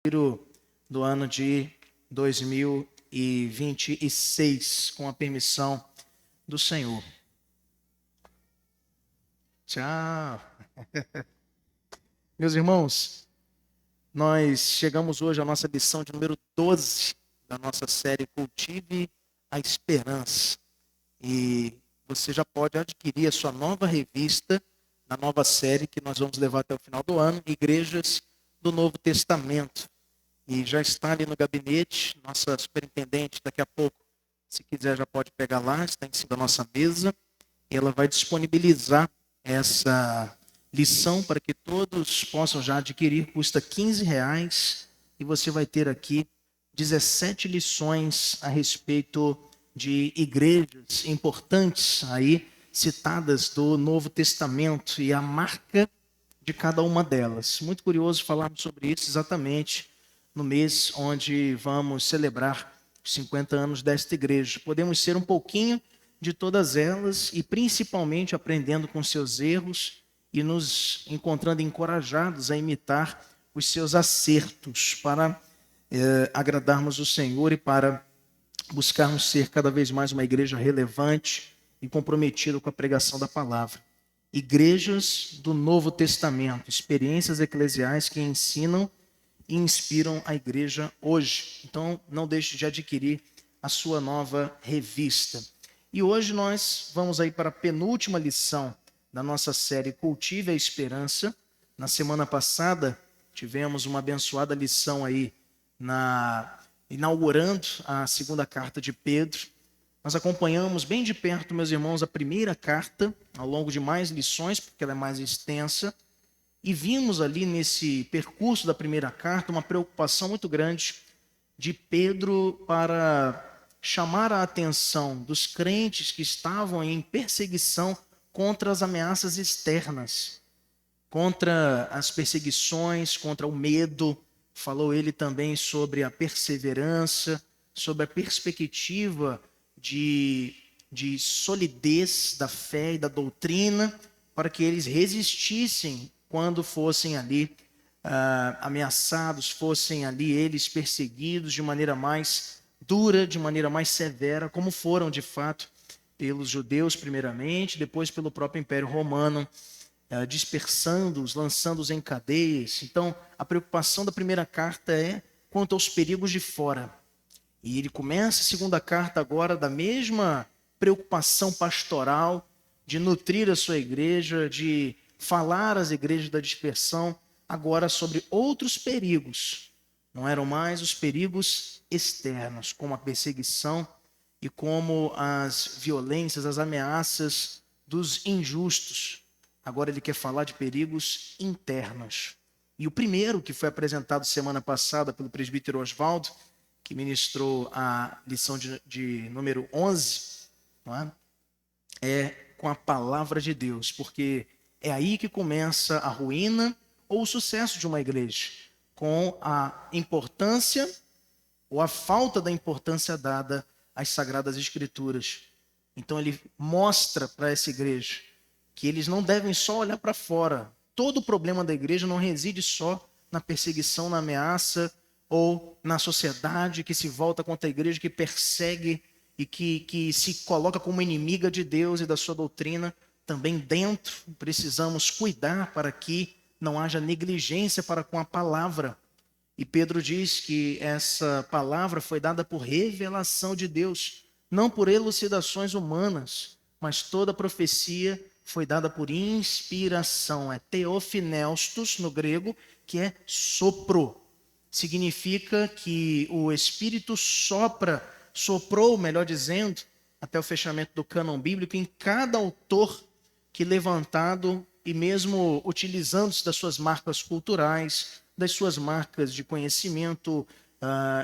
do ano de 2026, com a permissão do Senhor. Tchau. Meus irmãos, nós chegamos hoje à nossa lição de número 12 da nossa série Cultive a Esperança. E você já pode adquirir a sua nova revista, na nova série que nós vamos levar até o final do ano, Igrejas do Novo Testamento. E já está ali no gabinete, nossa superintendente, daqui a pouco, se quiser já pode pegar lá, está em cima da nossa mesa. E ela vai disponibilizar essa lição para que todos possam já adquirir, custa R$ 15, e você vai ter aqui 17 lições a respeito de igrejas importantes aí, citadas do Novo Testamento e a marca de cada uma delas. Muito curioso falarmos sobre isso exatamente no mês onde vamos celebrar os 50 anos desta igreja. Podemos ser um pouquinho de todas elas e principalmente aprendendo com seus erros e nos encontrando encorajados a imitar os seus acertos para agradarmos o Senhor e para buscarmos ser cada vez mais uma igreja relevante e comprometida com a pregação da palavra. Igrejas do Novo Testamento, experiências eclesiais que ensinam e inspiram a igreja hoje. Então, não deixe de adquirir a sua nova revista. E hoje nós vamos aí para a penúltima lição da nossa série Cultive a Esperança. Na semana passada, tivemos uma abençoada lição aí, inaugurando a segunda carta de Pedro. Nós acompanhamos bem de perto, meus irmãos, a primeira carta, ao longo de mais lições, porque ela é mais extensa, e vimos ali nesse percurso da primeira carta uma preocupação muito grande de Pedro para chamar a atenção dos crentes que estavam em perseguição contra as ameaças externas, contra as perseguições, contra o medo. Falou ele também sobre a perseverança, sobre a perspectiva de solidez da fé e da doutrina, para que eles resistissem quando fossem ali ameaçados, fossem ali eles perseguidos de maneira mais dura, de maneira mais severa, como foram de fato pelos judeus primeiramente, depois pelo próprio Império Romano, dispersando-os, lançando-os em cadeias. Então, a preocupação da primeira carta é quanto aos perigos de fora. E ele começa a segunda carta agora da mesma preocupação pastoral de nutrir a sua igreja, de falar às igrejas da dispersão, agora sobre outros perigos. Não eram mais os perigos externos, como a perseguição e como as violências, as ameaças dos injustos. Agora ele quer falar de perigos internos. E o primeiro, que foi apresentado semana passada pelo presbítero Oswaldo, que ministrou a lição de número 11, não é com a palavra de Deus, porque é aí que começa a ruína ou o sucesso de uma igreja, com a importância ou a falta da importância dada às Sagradas Escrituras. Então ele mostra para essa igreja que eles não devem só olhar para fora. Todo o problema da igreja não reside só na perseguição, na ameaça, ou na sociedade que se volta contra a igreja, que persegue e que se coloca como inimiga de Deus e da sua doutrina. Também dentro precisamos cuidar para que não haja negligência para com a palavra. E Pedro diz que essa palavra foi dada por revelação de Deus, não por elucidações humanas, mas toda profecia foi dada por inspiração. É teopneustos no grego, que é sopro. Significa que o Espírito soprou, melhor dizendo, até o fechamento do cânon bíblico, em cada autor que levantado e mesmo utilizando-se das suas marcas culturais, das suas marcas de conhecimento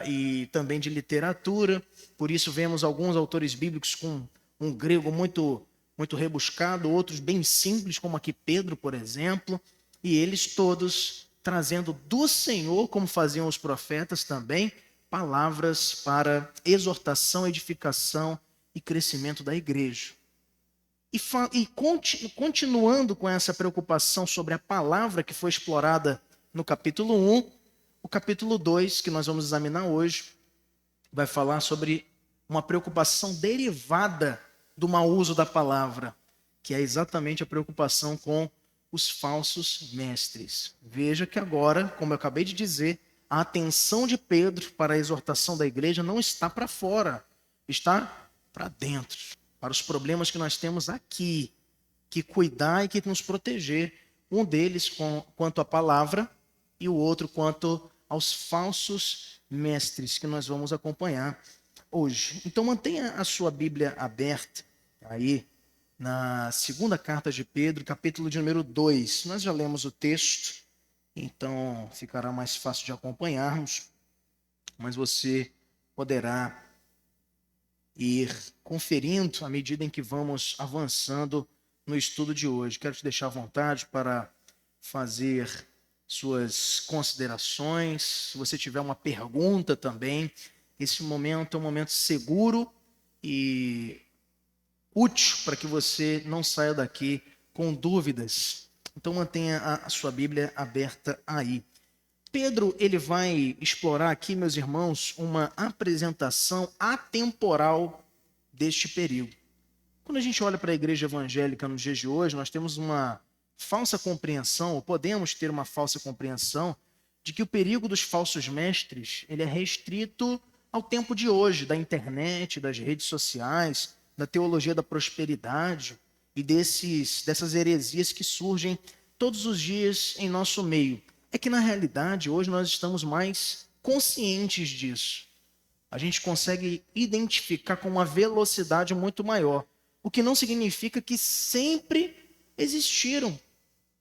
e também de literatura. Por isso vemos alguns autores bíblicos com um grego muito, muito rebuscado, outros bem simples, como aqui Pedro, por exemplo, e eles todos trazendo do Senhor, como faziam os profetas também, palavras para exortação, edificação e crescimento da igreja. E continuando com essa preocupação sobre a palavra que foi explorada no capítulo 1, O capítulo 2, que nós vamos examinar hoje, vai falar sobre uma preocupação derivada do mau uso da palavra, que é exatamente a preocupação com os falsos mestres. Veja que agora, como eu acabei de dizer, a atenção de Pedro para a exortação da igreja não está para fora, está para dentro, para os problemas que nós temos aqui, que cuidar e que nos proteger, um deles quanto à palavra e o outro quanto aos falsos mestres que nós vamos acompanhar hoje. Então mantenha a sua Bíblia aberta aí na segunda carta de Pedro, capítulo de número 2. Nós já lemos o texto, então ficará mais fácil de acompanharmos, mas você poderá ir conferindo à medida em que vamos avançando no estudo de hoje. Quero te deixar à vontade para fazer suas considerações. Se você tiver uma pergunta também, esse momento é um momento seguro e útil para que você não saia daqui com dúvidas. Então mantenha a sua Bíblia aberta aí. Pedro, ele vai explorar aqui, meus irmãos, uma apresentação atemporal deste período. Quando a gente olha para a igreja evangélica nos dias de hoje, nós temos uma falsa compreensão, ou podemos ter uma falsa compreensão, de que o perigo dos falsos mestres ele é restrito ao tempo de hoje, da internet, das redes sociais, da teologia da prosperidade e dessas heresias que surgem todos os dias em nosso meio. É que, na realidade, hoje nós estamos mais conscientes disso. A gente consegue identificar com uma velocidade muito maior, o que não significa que sempre existiram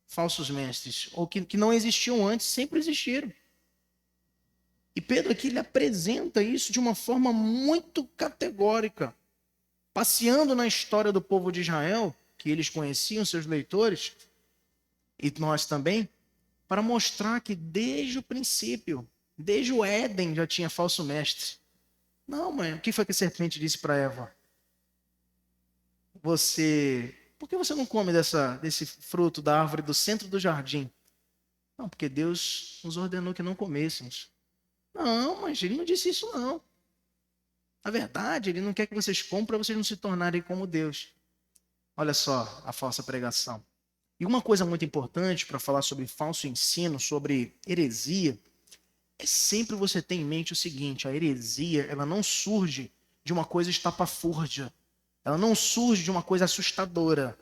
falsos mestres, ou que não existiam antes, sempre existiram. E Pedro aqui ele apresenta isso de uma forma muito categórica, passeando na história do povo de Israel, que eles conheciam, seus leitores, e nós também, para mostrar que desde o princípio, desde o Éden já tinha falso mestre. Não, mãe, o que foi que a serpente disse para Eva? Por que você não come desse fruto da árvore do centro do jardim? Não, porque Deus nos ordenou que não comêssemos. Não, mas ele não disse isso não. Na verdade, ele não quer que vocês comam para vocês não se tornarem como Deus. Olha só a falsa pregação. E uma coisa muito importante para falar sobre falso ensino, sobre heresia, é sempre você ter em mente o seguinte: a heresia ela não surge de uma coisa estapafúrdia, ela não surge de uma coisa assustadora.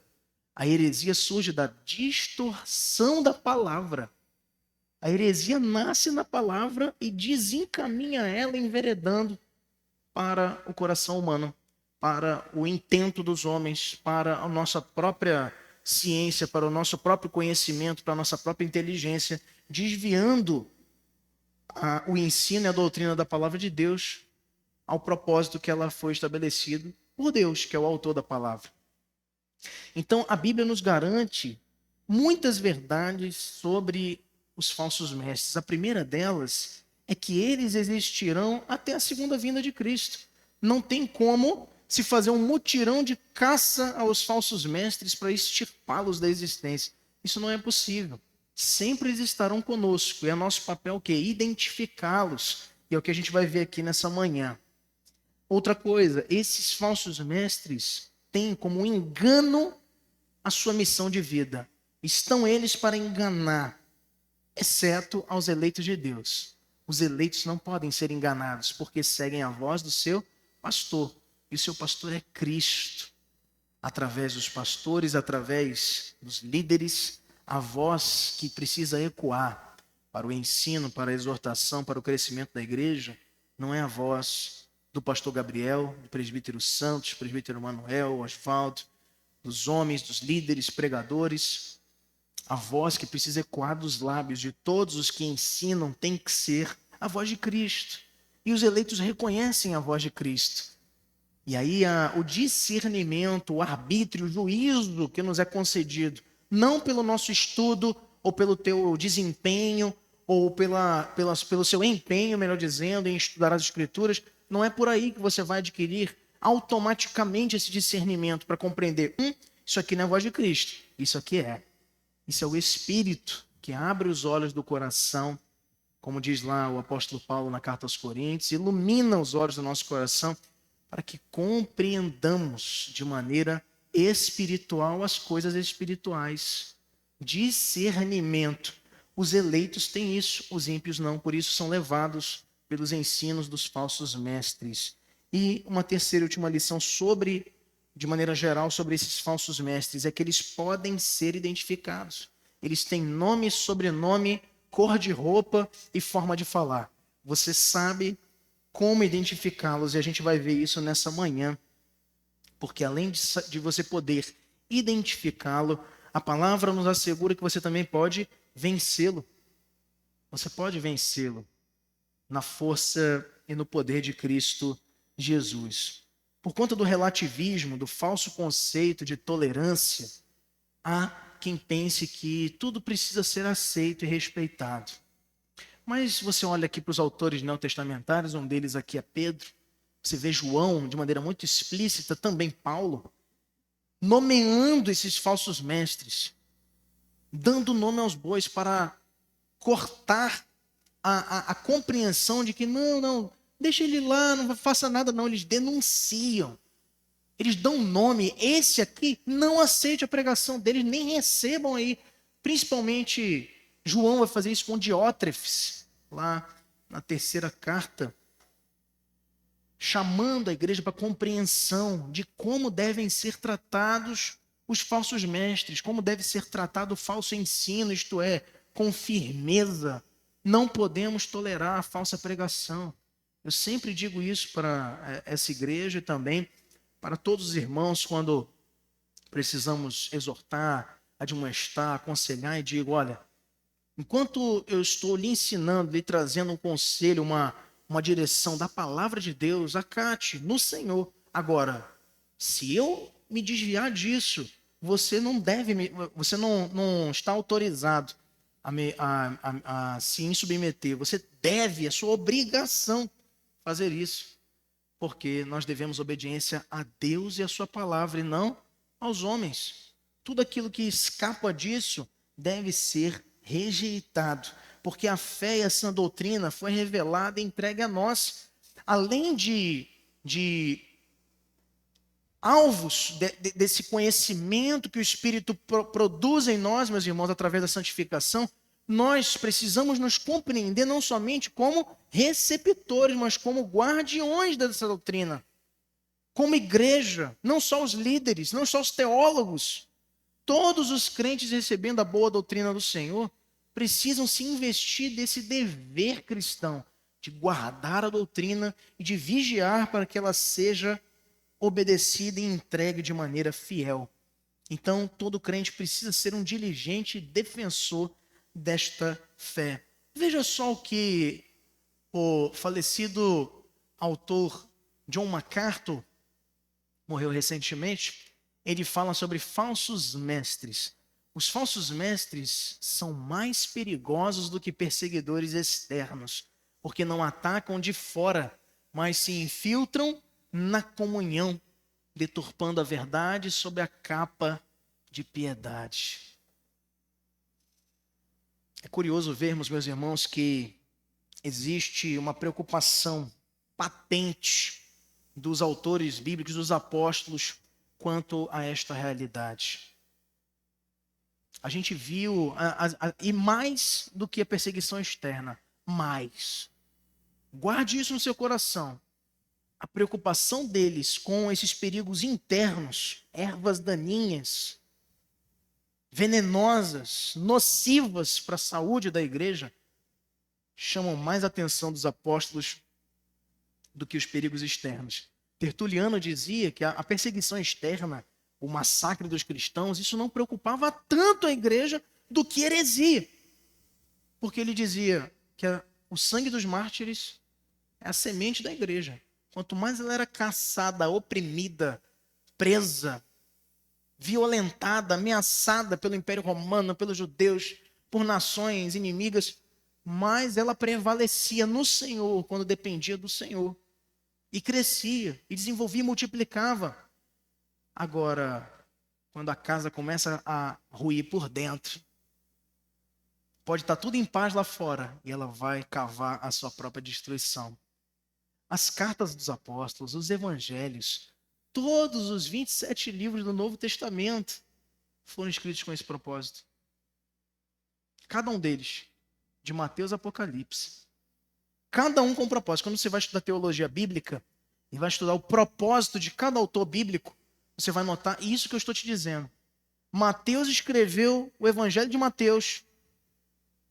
A heresia surge da distorção da palavra. A heresia nasce na palavra e desencaminha ela enveredando para o coração humano, para o intento dos homens, para a nossa própria ciência, para o nosso próprio conhecimento, para a nossa própria inteligência, desviando o ensino e a doutrina da palavra de Deus ao propósito que ela foi estabelecida por Deus, que é o autor da palavra. Então, a Bíblia nos garante muitas verdades sobre os falsos mestres. A primeira delas é que eles existirão até a segunda vinda de Cristo. Não tem como se fazer um mutirão de caça aos falsos mestres para extirpá-los da existência. Isso não é possível. Sempre eles estarão conosco. E é nosso papel o quê? Identificá-los. E é o que a gente vai ver aqui nessa manhã. Outra coisa, esses falsos mestres têm como engano a sua missão de vida. Estão eles para enganar, exceto aos eleitos de Deus. Os eleitos não podem ser enganados, porque seguem a voz do seu pastor. E o seu pastor é Cristo. Através dos pastores, através dos líderes, a voz que precisa ecoar para o ensino, para a exortação, para o crescimento da igreja, não é a voz do pastor Gabriel, do presbítero Santos, presbítero Manuel, Osvaldo, dos homens, dos líderes, pregadores. A voz que precisa ecoar dos lábios de todos os que ensinam tem que ser a voz de Cristo. E os eleitos reconhecem a voz de Cristo. E aí o discernimento, o arbítrio, o juízo que nos é concedido, não pelo nosso estudo, ou pelo teu desempenho, ou pelo seu empenho, melhor dizendo, em estudar as Escrituras, não é por aí que você vai adquirir automaticamente esse discernimento para compreender, isso aqui não é a voz de Cristo, isso aqui é. Isso é o Espírito que abre os olhos do coração, como diz lá o apóstolo Paulo na carta aos Coríntios, ilumina os olhos do nosso coração para que compreendamos de maneira espiritual as coisas espirituais. Discernimento. Os eleitos têm isso, os ímpios não, por isso são levados pelos ensinos dos falsos mestres. E uma terceira e última lição de maneira geral, sobre esses falsos mestres, é que eles podem ser identificados. Eles têm nome, sobrenome, cor de roupa e forma de falar. Você sabe como identificá-los, e a gente vai ver isso nessa manhã. Porque além de você poder identificá-lo, a palavra nos assegura que você também pode vencê-lo. Você pode vencê-lo na força e no poder de Cristo Jesus. Por conta do relativismo, do falso conceito de tolerância, há quem pense que tudo precisa ser aceito e respeitado. Mas você olha aqui para os autores neotestamentários, um deles aqui é Pedro, você vê João de maneira muito explícita, também Paulo, nomeando esses falsos mestres, dando nome aos bois para cortar a compreensão de que não, deixa ele lá, não faça nada não. Eles denunciam, eles dão nome. Esse aqui não aceite a pregação deles, nem recebam aí. Principalmente João vai fazer isso com Diótrefes, lá na terceira carta, chamando a igreja para compreensão de como devem ser tratados os falsos mestres, como deve ser tratado o falso ensino, isto é, com firmeza. Não podemos tolerar a falsa pregação. Eu sempre digo isso para essa igreja e também para todos os irmãos quando precisamos exortar, admoestar, aconselhar, e digo, olha, enquanto eu estou lhe ensinando, lhe trazendo um conselho, uma direção da palavra de Deus, acate no Senhor. Agora, se eu me desviar disso, você não está autorizado a se submeter. Você deve, é sua obrigação fazer isso, porque nós devemos obediência a Deus e a sua palavra, e não aos homens. Tudo aquilo que escapa disso deve ser rejeitado, porque a fé e a sã doutrina foi revelada e entregue a nós. Além de alvos desse conhecimento que o Espírito produz em nós, meus irmãos, através da santificação, nós precisamos nos compreender não somente como receptores, mas como guardiões dessa doutrina. Como igreja, não só os líderes, não só os teólogos, todos os crentes recebendo a boa doutrina do Senhor precisam se investir desse dever cristão de guardar a doutrina e de vigiar para que ela seja obedecida e entregue de maneira fiel. Então, todo crente precisa ser um diligente defensor desta fé. Veja só o que o falecido autor John MacArthur, morreu recentemente, ele fala sobre falsos mestres. Os falsos mestres são mais perigosos do que perseguidores externos, porque não atacam de fora, mas se infiltram na comunhão, deturpando a verdade sob a capa de piedade. É curioso vermos, meus irmãos, que existe uma preocupação patente dos autores bíblicos, dos apóstolos, quanto a esta realidade. A gente viu, e mais do que a perseguição externa, guarde isso no seu coração, a preocupação deles com esses perigos internos, ervas daninhas, venenosas, nocivas para a saúde da igreja, chamam mais a atenção dos apóstolos do que os perigos externos. Tertuliano dizia que a perseguição externa, o massacre dos cristãos, isso não preocupava tanto a igreja do que heresia. Porque ele dizia que o sangue dos mártires é a semente da igreja. Quanto mais ela era caçada, oprimida, presa, violentada, ameaçada pelo Império Romano, pelos judeus, por nações inimigas, mais ela prevalecia no Senhor, quando dependia do Senhor. E crescia, e desenvolvia e multiplicava. Agora, quando a casa começa a ruir por dentro, Pode estar tudo em paz lá fora e ela vai cavar a sua própria destruição. As cartas dos apóstolos, os evangelhos, todos os 27 livros do Novo Testamento foram escritos com esse propósito. Cada um deles, de Mateus a Apocalipse. Cada um com um propósito. Quando você vai estudar teologia bíblica e vai estudar o propósito de cada autor bíblico, você vai notar isso que eu estou te dizendo. Mateus escreveu o Evangelho de Mateus,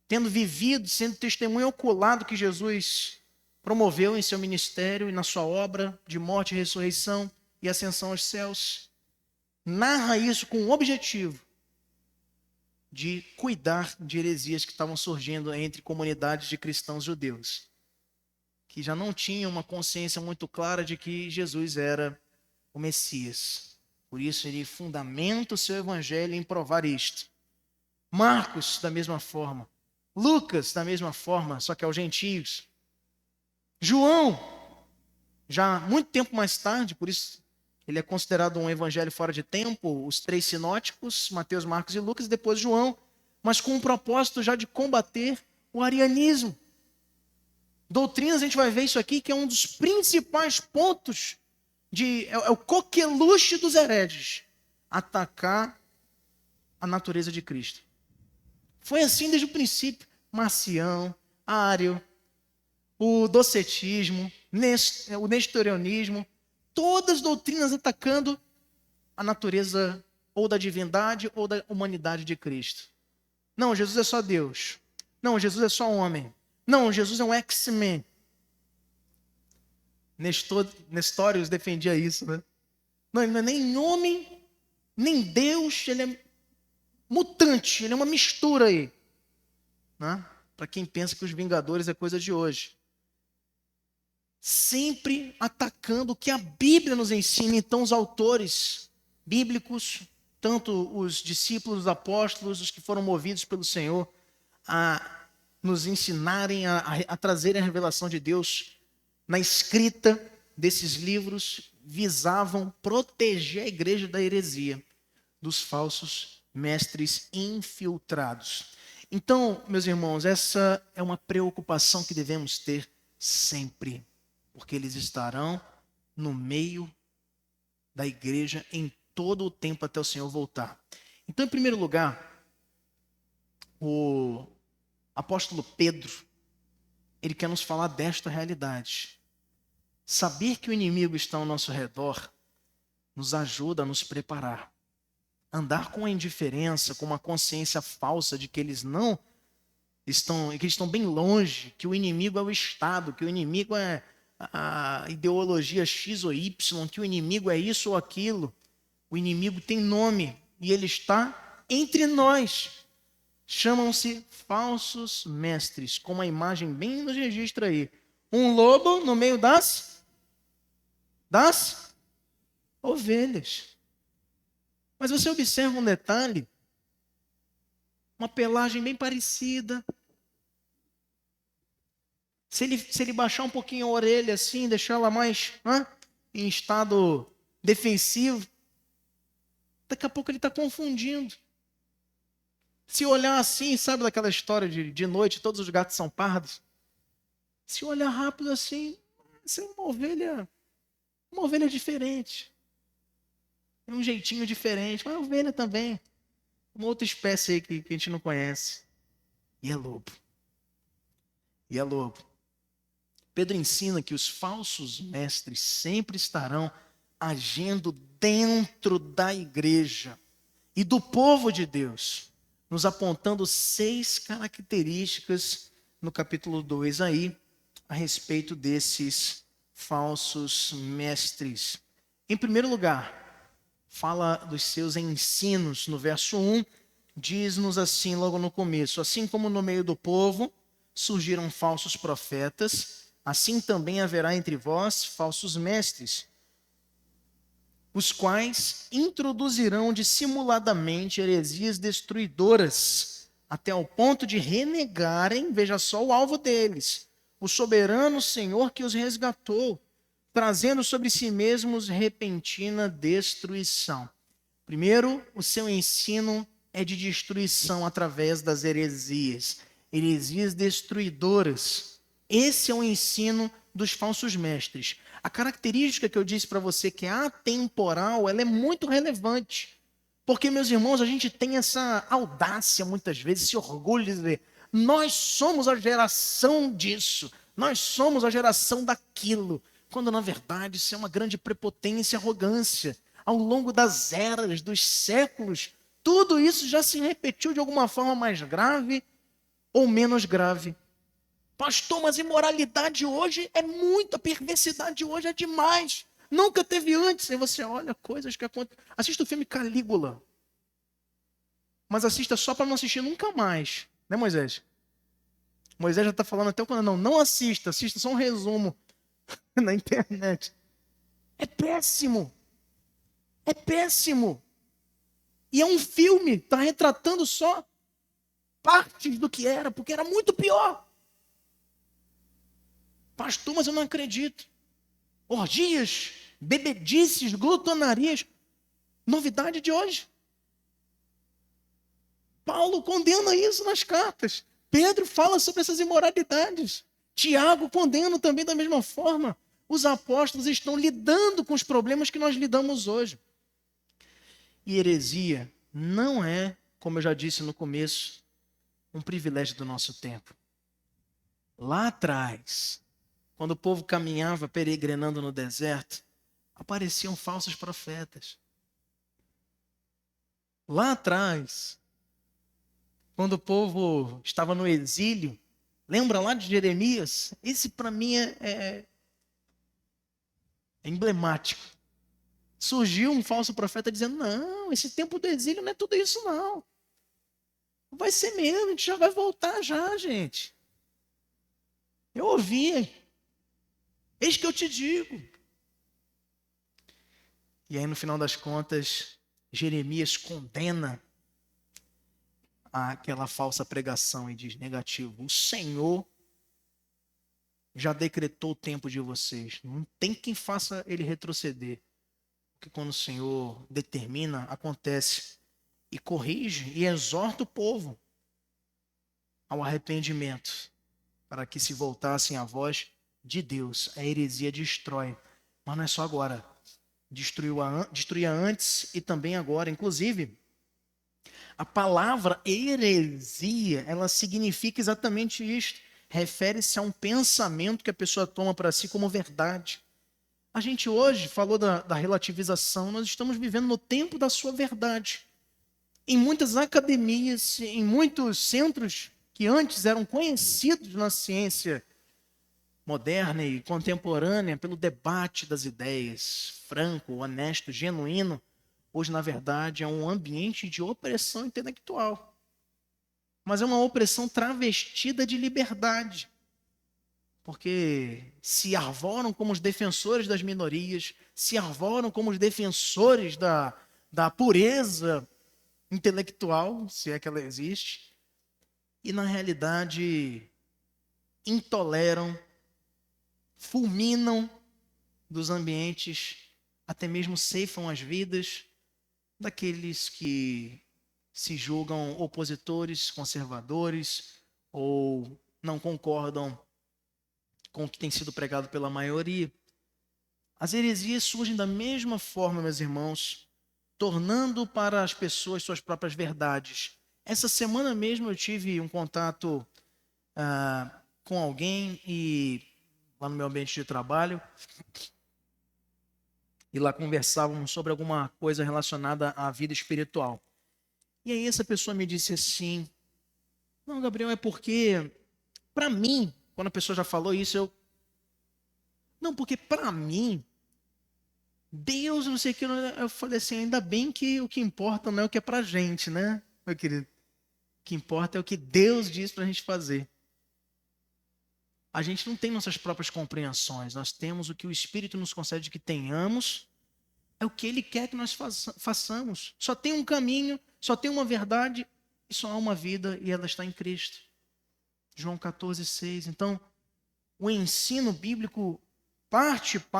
tendo vivido, sendo testemunho ocular do que Jesus promoveu em seu ministério e na sua obra de morte, ressurreição e ascensão aos céus. Narra isso com o objetivo de cuidar de heresias que estavam surgindo entre comunidades de cristãos judeus, que já não tinham uma consciência muito clara de que Jesus era o Messias. Por isso ele fundamenta o seu evangelho em provar isto. Marcos, da mesma forma. Lucas, da mesma forma, só que aos gentios. João, já muito tempo mais tarde, por isso ele é considerado um evangelho fora de tempo, os 3 sinóticos, Mateus, Marcos e Lucas, e depois João, mas com o propósito já de combater o arianismo. Doutrinas, a gente vai ver isso aqui, que é um dos principais pontos, é o coqueluche dos hereges, atacar a natureza de Cristo. Foi assim desde o princípio. Marcião, Ário, o docetismo, o nestorianismo, todas as doutrinas atacando a natureza ou da divindade ou da humanidade de Cristo. Não, Jesus é só Deus. Não, Jesus é só homem. Não, Jesus é um X-Men. Nestórios defendia isso, né? Não, ele não é nem homem, nem Deus, ele é mutante, ele é uma mistura aí. Né? Para quem pensa que os Vingadores é coisa de hoje. Sempre atacando o que a Bíblia nos ensina. Então os autores bíblicos, tanto os discípulos, os apóstolos, os que foram movidos pelo Senhor a nos ensinarem, a trazerem a revelação de Deus na escrita desses livros, visavam proteger a igreja da heresia, dos falsos mestres infiltrados. Então, meus irmãos, essa é uma preocupação que devemos ter sempre, porque eles estarão no meio da igreja em todo o tempo até o Senhor voltar. Então, em primeiro lugar, o apóstolo Pedro, ele quer nos falar desta realidade. Saber que o inimigo está ao nosso redor nos ajuda a nos preparar. Andar com a indiferença, com uma consciência falsa de que eles não estão, que eles estão bem longe, que o inimigo é o Estado, que o inimigo é a ideologia X ou Y, que o inimigo é isso ou aquilo. O inimigo tem nome e ele está entre nós. Chamam-se falsos mestres, com uma imagem bem nos registra aí. Um lobo no meio das ovelhas. Mas você observa um detalhe, uma pelagem bem parecida. Se ele baixar um pouquinho a orelha assim, deixar ela mais em estado defensivo, daqui a pouco ele está confundindo. Se olhar assim, sabe daquela história de noite, todos os gatos são pardos? Se olhar rápido assim, isso é uma ovelha diferente. É um jeitinho diferente, mas é ovelha também. Uma outra espécie aí que a gente não conhece. E é lobo. Pedro ensina que os falsos mestres sempre estarão agindo dentro da igreja e do povo de Deus, nos apontando 6 características no capítulo 2 aí, a respeito desses falsos mestres. Em primeiro lugar, fala dos seus ensinos. No verso 1, diz-nos assim logo no começo: assim como no meio do povo surgiram falsos profetas, assim também haverá entre vós falsos mestres, os quais introduzirão dissimuladamente heresias destruidoras, até ao ponto de renegarem, veja só o alvo deles, o soberano Senhor que os resgatou, trazendo sobre si mesmos repentina destruição. Primeiro, o seu ensino é de destruição através das heresias, heresias destruidoras. Esse é o ensino dos falsos mestres. A característica que eu disse para você, que é atemporal, ela é muito relevante. Porque, meus irmãos, a gente tem essa audácia, muitas vezes, esse orgulho de dizer, nós somos a geração disso, nós somos a geração daquilo. Quando, na verdade, isso é uma grande prepotência e arrogância. Ao longo das eras, dos séculos, tudo isso já se repetiu de alguma forma mais grave ou menos grave. Pastor, mas imoralidade hoje é muito, a perversidade hoje é demais. Nunca teve antes. Aí você olha coisas que acontecem. Assista o filme Calígula. Mas assista só para não assistir nunca mais. Né, Moisés? Moisés já está falando até quando não assista só um resumo na internet. É péssimo. É péssimo. E é um filme, está retratando só partes do que era, porque era muito pior. Pastor, mas eu não acredito. Orgias, bebedices, glutonarias. Novidade de hoje. Paulo condena isso nas cartas. Pedro fala sobre essas imoralidades. Tiago condena também da mesma forma. Os apóstolos estão lidando com os problemas que nós lidamos hoje. E heresia não é, como eu já disse no começo, um privilégio do nosso tempo. Lá atrás, quando o povo caminhava peregrinando no deserto, apareciam falsos profetas. Lá atrás, quando o povo estava no exílio, lembra lá de Jeremias? Esse para mim é emblemático. Surgiu um falso profeta dizendo, não, esse tempo do exílio não é tudo isso não. Vai ser mesmo, a gente já vai voltar já, gente. Eu ouvi. Eis que eu te digo. E aí, no final das contas, Jeremias condena aquela falsa pregação e diz, negativo, o Senhor já decretou o tempo de vocês. Não tem quem faça ele retroceder. Porque quando o Senhor determina, acontece. E corrige e exorta o povo ao arrependimento, para que se voltassem à voz de Deus. A heresia destrói. Mas não é só agora. Destruía antes e também agora. Inclusive, a palavra heresia, ela significa exatamente isto. Refere-se a um pensamento que a pessoa toma para si como verdade. A gente hoje falou da relativização, nós estamos vivendo no tempo da sua verdade. Em muitas academias, em muitos centros que antes eram conhecidos na ciência moderna e contemporânea pelo debate das ideias, franco, honesto, genuíno, hoje, na verdade, é um ambiente de opressão intelectual. Mas é uma opressão travestida de liberdade. Porque se arvoram como os defensores das minorias, se arvoram como os defensores da pureza intelectual, se é que ela existe, e na realidade intoleram, fulminam dos ambientes, até mesmo ceifam as vidas daqueles que se julgam opositores, conservadores, ou não concordam com o que tem sido pregado pela maioria. As heresias surgem da mesma forma, meus irmãos, tornando para as pessoas suas próprias verdades. Essa semana mesmo eu tive um contato com alguém lá no meu ambiente de trabalho, e lá conversávamos sobre alguma coisa relacionada à vida espiritual. E aí essa pessoa me disse assim, não, Gabriel, é porque, para mim, quando a pessoa já falou isso, não, porque para mim, Deus, não sei o que, eu falei assim, ainda bem que o que importa não é o que é pra gente, né, meu querido? O que importa é o que Deus diz pra gente fazer. A gente não tem nossas próprias compreensões, nós temos o que o Espírito nos concede que tenhamos, é o que Ele quer que nós façamos. Só tem um caminho, só tem uma verdade, e só há uma vida, e ela está em Cristo. João 14,6. Então, o ensino bíblico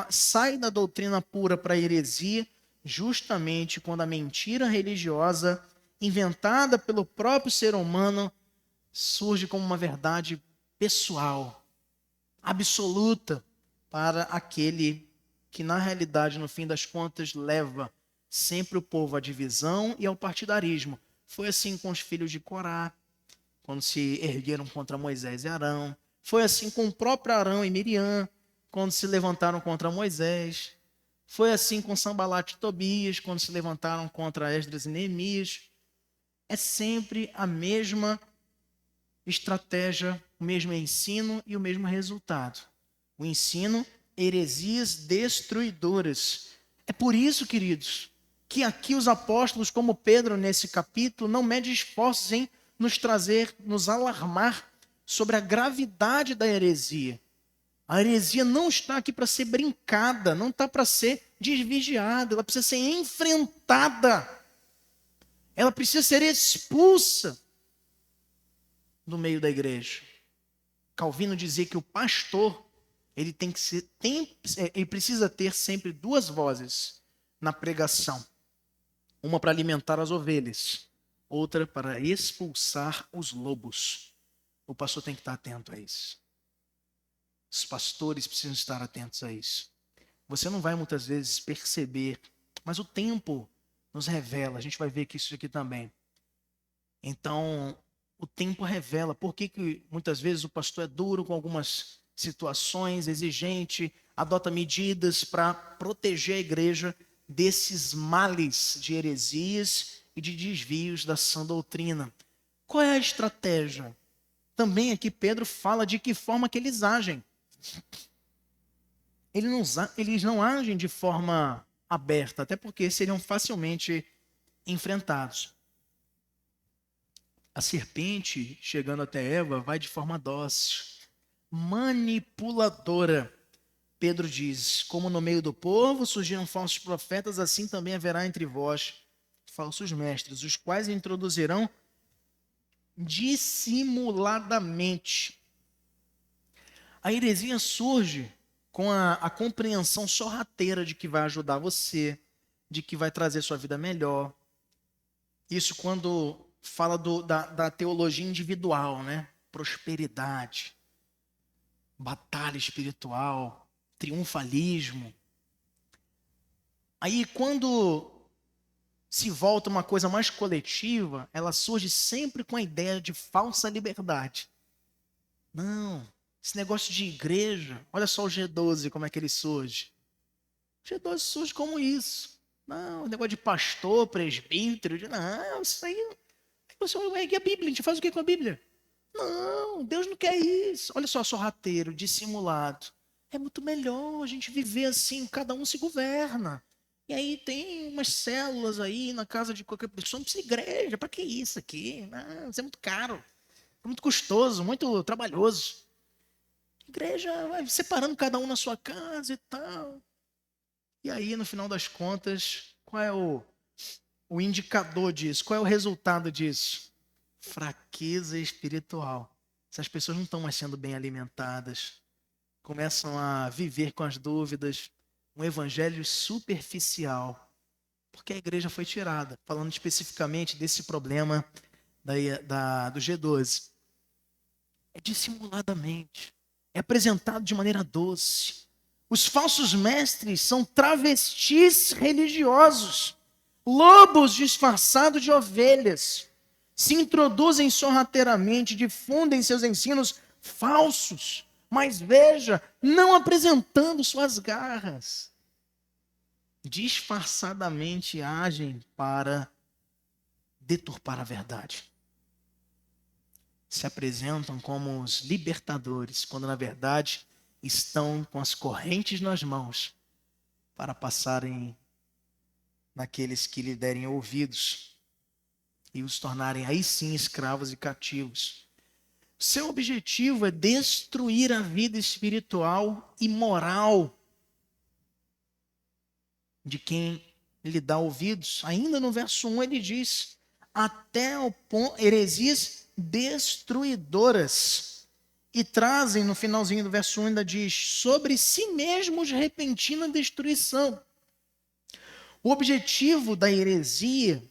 sai da doutrina pura para a heresia, justamente quando a mentira religiosa inventada pelo próprio ser humano, surge como uma verdade pessoal, absoluta, para aquele que, na realidade, no fim das contas, leva sempre o povo à divisão e ao partidarismo. Foi assim com os filhos de Corá, quando se ergueram contra Moisés e Arão. Foi assim com o próprio Arão e Miriam, quando se levantaram contra Moisés. Foi assim com Sanbalat e Tobias, quando se levantaram contra Esdras e Neemias. É sempre a mesma estratégia, o mesmo ensino e o mesmo resultado. O ensino, heresias destruidoras. É por isso, queridos, que aqui os apóstolos, como Pedro nesse capítulo, não medem esforços em nos trazer, nos alarmar sobre a gravidade da heresia. A heresia não está aqui para ser brincada, não está para ser desvigiada, ela precisa ser enfrentada. Ela precisa ser expulsa do meio da igreja. Calvino dizia que o pastor, ele ele precisa ter sempre duas vozes na pregação. Uma para alimentar as ovelhas, outra para expulsar os lobos. O pastor tem que estar atento a isso. Os pastores precisam estar atentos a isso. Você não vai muitas vezes perceber, mas o tempo nos revela. A gente vai ver que isso aqui também. Então, o tempo revela por que muitas vezes o pastor é duro com algumas situações, exigente, adota medidas para proteger a igreja desses males de heresias e de desvios da sã doutrina. Qual é a estratégia? Também aqui Pedro fala de que forma que eles agem. Eles não agem de forma aberta, até porque seriam facilmente enfrentados. A serpente, chegando até Eva, vai de forma dócil, manipuladora. Pedro diz, como no meio do povo surgiram falsos profetas, assim também haverá entre vós falsos mestres, os quais introduzirão dissimuladamente. A heresia surge com a compreensão sorrateira de que vai ajudar você, de que vai trazer sua vida melhor. Isso quando fala da teologia individual, né? Prosperidade, batalha espiritual, triunfalismo. Aí quando se volta uma coisa mais coletiva, ela surge sempre com a ideia de falsa liberdade. Não, esse negócio de igreja, olha só o G12, como é que ele surge. O G12 surge como isso. Não, negócio de pastor, presbítero, não, isso aí. Você vai a Bíblia, a gente faz o que com a Bíblia? Não, Deus não quer isso. Olha só, sorrateiro, dissimulado. É muito melhor a gente viver assim, cada um se governa. E aí tem umas células aí na casa de qualquer pessoa, não precisa de igreja, para que isso aqui? Não, isso é muito caro, é muito custoso, muito trabalhoso. Igreja vai separando cada um na sua casa e tal. E aí, no final das contas, qual é o indicador disso? Qual é o resultado disso? Fraqueza espiritual. Essas pessoas não estão mais sendo bem alimentadas. Começam a viver com as dúvidas. Um evangelho superficial. Porque a igreja foi tirada. Falando especificamente desse problema do G12. É dissimuladamente. É apresentado de maneira doce. Os falsos mestres são travestis religiosos. Lobos disfarçados de ovelhas. Se introduzem sorrateiramente, difundem seus ensinos falsos. Mas veja, não apresentando suas garras. Disfarçadamente agem para deturpar a verdade. Se apresentam como os libertadores, quando na verdade estão com as correntes nas mãos para passarem naqueles que lhe derem ouvidos e os tornarem aí sim escravos e cativos. Seu objetivo é destruir a vida espiritual e moral de quem lhe dá ouvidos. Ainda no verso 1 ele diz, até o ponto, heresias destruidoras. E trazem, no finalzinho do verso 1 ainda diz, sobre si mesmos repentina destruição. O objetivo da heresia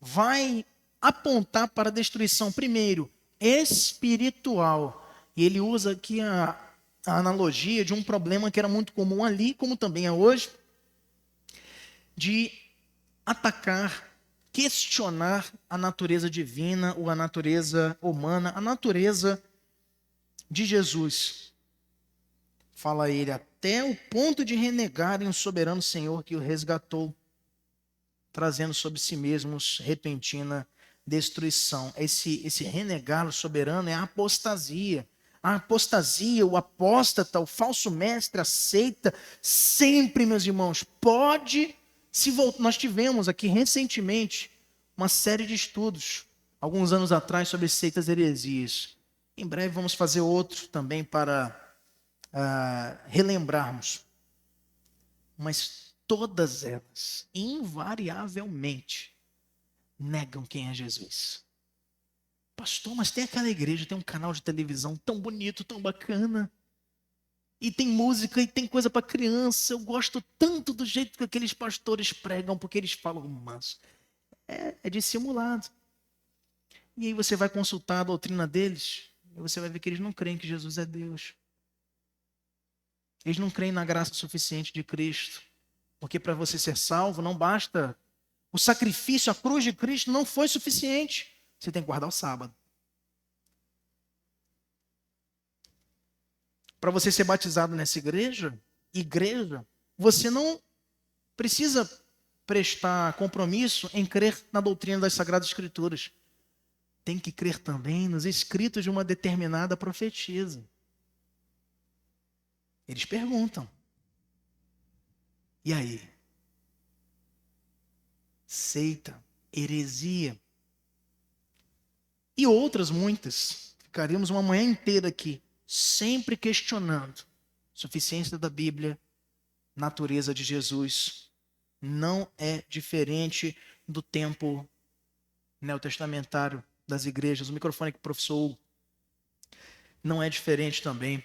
vai apontar para a destruição, primeiro, espiritual. E ele usa aqui a analogia de um problema que era muito comum ali, como também é hoje, de atacar, questionar a natureza divina ou a natureza humana, a natureza de Jesus. Fala ele, até o ponto de renegarem o soberano Senhor que o resgatou, trazendo sobre si mesmos repentina destruição. Esse renegar o soberano é a apostasia. A apostasia, o apóstata, o falso mestre aceita sempre, meus irmãos, pode se voltar. Nós tivemos aqui recentemente uma série de estudos, alguns anos atrás, sobre seitas e heresias. Em breve vamos fazer outro também para relembrarmos. Mas todas elas, invariavelmente, negam quem é Jesus. Pastor, mas tem aquela igreja, tem um canal de televisão tão bonito, tão bacana. E tem música e tem coisa para criança. Eu gosto tanto do jeito que aqueles pastores pregam, porque eles falam, mas é dissimulado. E aí você vai consultar a doutrina deles, e você vai ver que eles não creem que Jesus é Deus. Eles não creem na graça suficiente de Cristo. Porque para você ser salvo, não basta. O sacrifício, a cruz de Cristo não foi suficiente. Você tem que guardar o sábado. Para você ser batizado nessa igreja, você não precisa prestar compromisso em crer na doutrina das Sagradas Escrituras. Tem que crer também nos escritos de uma determinada profetisa. Eles perguntam. E aí? Seita, heresia. E outras muitas. Ficaríamos uma manhã inteira aqui, sempre questionando suficiência da Bíblia, natureza de Jesus. Não é diferente do tempo neotestamentário das igrejas. O microfone que o professor Hugo, não é diferente também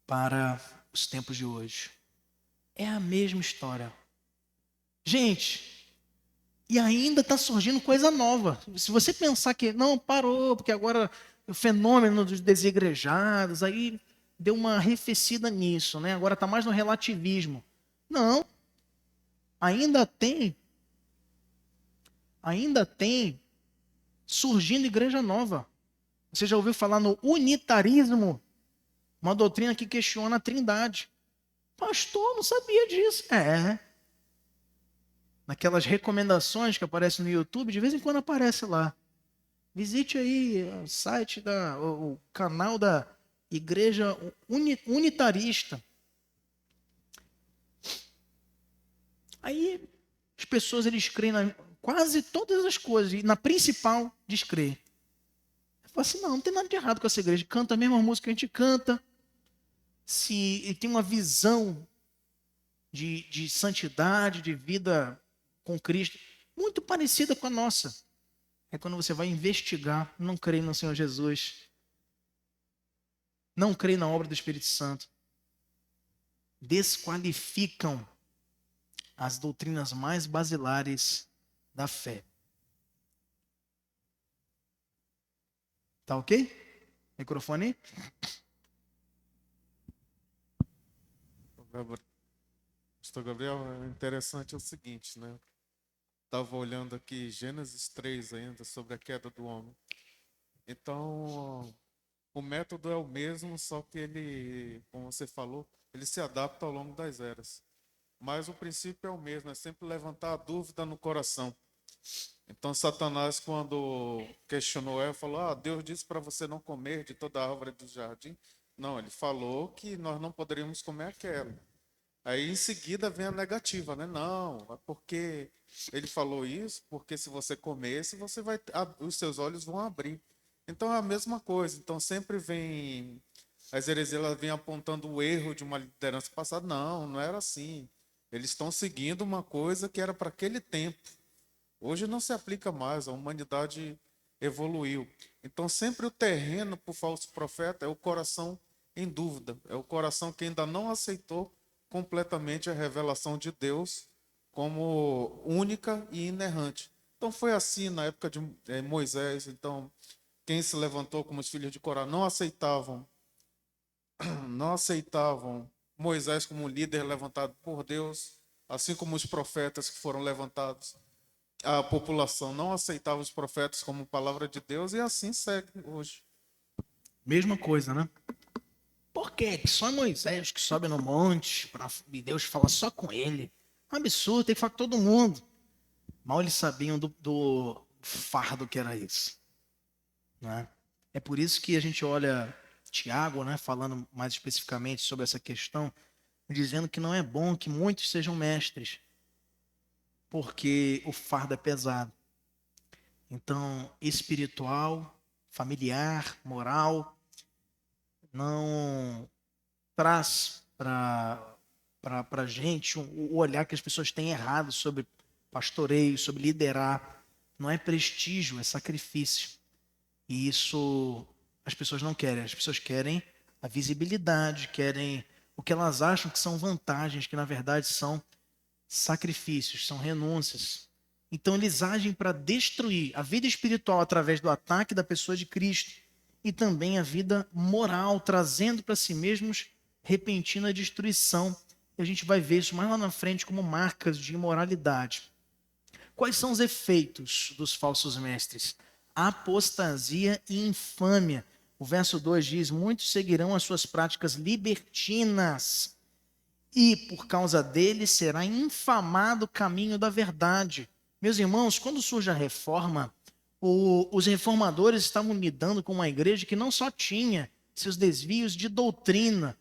para os tempos de hoje. É a mesma história. Gente, e ainda está surgindo coisa nova. Se você pensar que não, parou, porque agora o fenômeno dos desigrejados, aí deu uma arrefecida nisso, né? Agora está mais no relativismo. Não, ainda tem surgindo igreja nova. Você já ouviu falar no unitarismo? Uma doutrina que questiona a Trindade. Pastor, não sabia disso. Naquelas recomendações que aparecem no YouTube, de vez em quando aparece lá. Visite aí o site o canal da Igreja Unitarista. Aí as pessoas eles creem na quase todas as coisas, e na principal descreem. Eu falo assim, não tem nada de errado com essa igreja. Canta a mesma música que a gente canta. Se tem uma visão de santidade, de vida com Cristo, muito parecida com a nossa. É quando você vai investigar, não crê no Senhor Jesus, não crê na obra do Espírito Santo, desqualificam as doutrinas mais basilares da fé. Tá ok? Microfone aí? Pastor Gabriel, é interessante o seguinte, né? Estava olhando aqui Gênesis 3 ainda, sobre a queda do homem. Então, o método é o mesmo, só que ele, como você falou, ele se adapta ao longo das eras. Mas o princípio é o mesmo, é sempre levantar a dúvida no coração. Então, Satanás, quando questionou Eva, falou: Deus disse para você não comer de toda a árvore do jardim. Não, ele falou que nós não poderíamos comer aquela. Aí, em seguida, vem a negativa, né? Não, é porque ele falou isso, porque se você comer, os seus olhos vão abrir. Então, é a mesma coisa. Então, sempre vem, as heresias elas vêm apontando o erro de uma liderança passada. Não, não era assim. Eles estão seguindo uma coisa que era para aquele tempo. Hoje não se aplica mais, a humanidade evoluiu. Então, sempre o terreno para o falso profeta é o coração em dúvida, é o coração que ainda não aceitou completamente a revelação de Deus como única e inerrante. Então foi assim na época de Moisés. Então quem se levantou como os filhos de Corá não aceitavam Moisés como um líder levantado por Deus, assim como os profetas que foram levantados. A população não aceitava os profetas como palavra de Deus e assim segue hoje. Mesma coisa, né? Por quê? Que só Moisés que sobe no monte e Deus fala só com ele. Um absurdo, tem que falar com todo mundo. Mal eles sabiam do fardo que era isso. Né? É por isso que a gente olha Tiago, né, falando mais especificamente sobre essa questão, dizendo que não é bom que muitos sejam mestres, porque o fardo é pesado. Então, espiritual, familiar, moral, não traz para a gente o olhar que as pessoas têm errado sobre pastoreio, sobre liderar. Não é prestígio, é sacrifício. E isso as pessoas não querem. As pessoas querem a visibilidade, querem o que elas acham que são vantagens, que na verdade são sacrifícios, são renúncias. Então eles agem para destruir a vida espiritual através do ataque da pessoa de Cristo e também a vida moral, trazendo para si mesmos repentina destruição. E a gente vai ver isso mais lá na frente como marcas de imoralidade. Quais são os efeitos dos falsos mestres? Apostasia e infâmia. O verso 2 diz: muitos seguirão as suas práticas libertinas, e por causa deles será infamado o caminho da verdade. Meus irmãos, quando surge a reforma, os reformadores estavam lidando com uma igreja que não só tinha seus desvios de doutrina,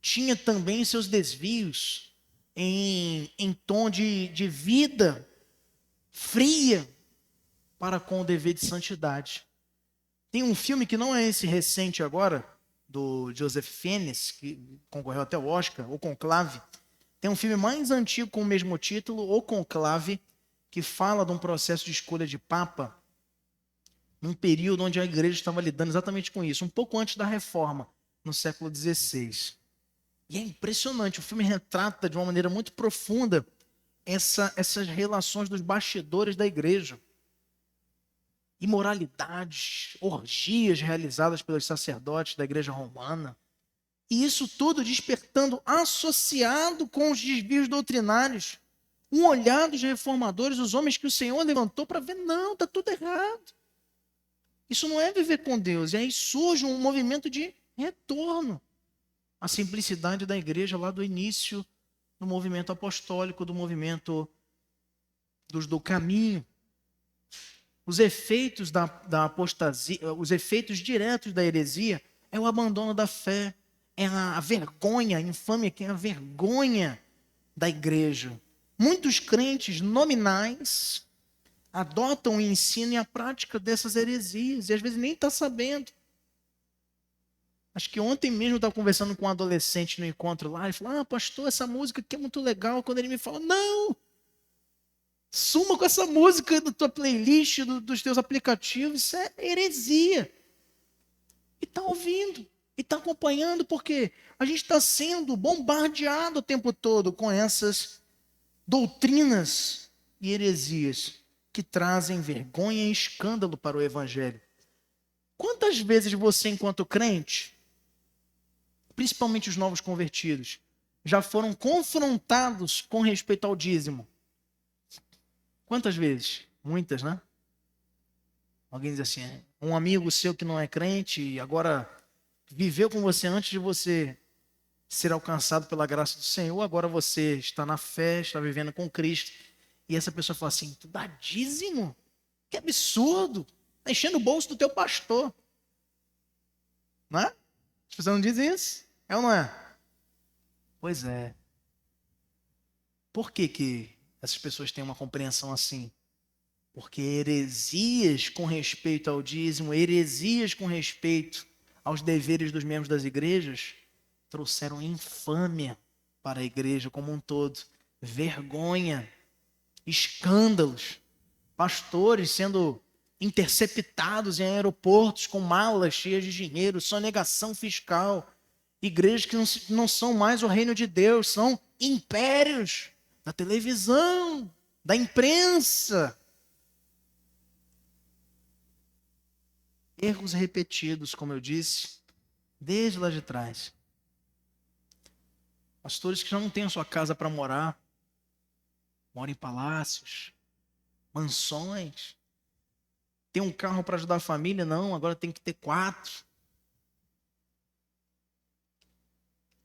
tinha também seus desvios em tom de vida fria para com o dever de santidade. Tem um filme que não é esse recente agora, do Joseph Fiennes, que concorreu até o Oscar, O Conclave. Tem um filme mais antigo com o mesmo título, O Conclave, que fala de um processo de escolha de papa num período onde a igreja estava lidando exatamente com isso, um pouco antes da reforma, no século XVI. E é impressionante, o filme retrata de uma maneira muito profunda essas relações dos bastidores da igreja. Imoralidades, orgias realizadas pelos sacerdotes da igreja romana. E isso tudo despertando, associado com os desvios doutrinários, um olhar dos reformadores, os homens que o Senhor levantou para ver, não, está tudo errado. Isso não é viver com Deus. E aí surge um movimento de retorno à simplicidade da igreja lá do início do movimento apostólico, do movimento do caminho. Os efeitos da apostasia, os efeitos diretos da heresia é o abandono da fé, é a vergonha, a infâmia, que é a vergonha da igreja. Muitos crentes nominais adotam o ensino e a prática dessas heresias, e às vezes nem está sabendo. Acho que ontem mesmo eu estava conversando com um adolescente no encontro lá, e falou: pastor, essa música aqui é muito legal. Quando ele me fala: não! Suma com essa música da tua playlist, dos teus aplicativos, isso é heresia. E está ouvindo, e está acompanhando, porque a gente está sendo bombardeado o tempo todo com essas doutrinas e heresias que trazem vergonha e escândalo para o evangelho. Quantas vezes você, enquanto crente, principalmente os novos convertidos, já foram confrontados com respeito ao dízimo? Quantas vezes? Muitas, né? Alguém diz assim: um amigo seu que não é crente e agora viveu com você antes de você ser alcançado pela graça do Senhor, agora você está na fé, está vivendo com Cristo, e essa pessoa fala assim: tu dá dízimo? Que absurdo! Está enchendo o bolso do teu pastor. Não é? As pessoas não dizem isso? É ou não é? Pois é. Por que essas pessoas têm uma compreensão assim? Porque heresias com respeito ao dízimo, heresias com respeito aos deveres dos membros das igrejas, trouxeram infâmia para a igreja como um todo, vergonha, escândalos, pastores sendo interceptados em aeroportos com malas cheias de dinheiro, sonegação fiscal, igrejas que não são mais o reino de Deus, são impérios da televisão, da imprensa. Erros repetidos, como eu disse, desde lá de trás. Pastores que já não têm a sua casa para morar, moram em palácios, mansões. Tem um carro para ajudar a família? Não, agora tem que ter 4.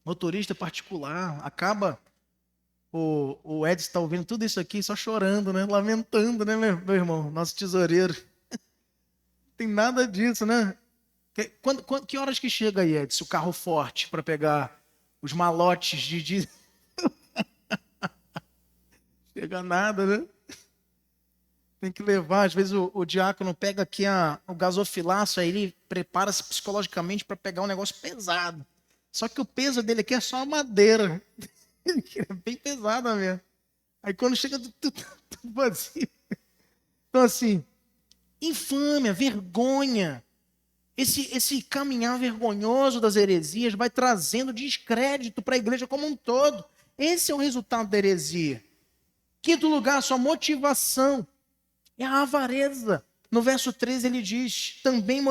Motorista particular. Acaba, o Edson está ouvindo tudo isso aqui só chorando, né? Lamentando, né, meu irmão? Nosso tesoureiro. Não tem nada disso, né? Que horas que chega aí, Edson, o carro forte para pegar os malotes de... Chega nada, né? Tem que levar, às vezes o diácono pega aqui o gasofilaço, aí ele prepara-se psicologicamente para pegar um negócio pesado. Só que o peso dele aqui é só a madeira. É bem pesada mesmo. Aí quando chega tudo vazio. Então assim, infâmia, vergonha. Esse caminhar vergonhoso das heresias vai trazendo descrédito para a igreja como um todo. Esse é o resultado da heresia. Quinto lugar, sua motivação é a avareza. No verso 13 ele diz, também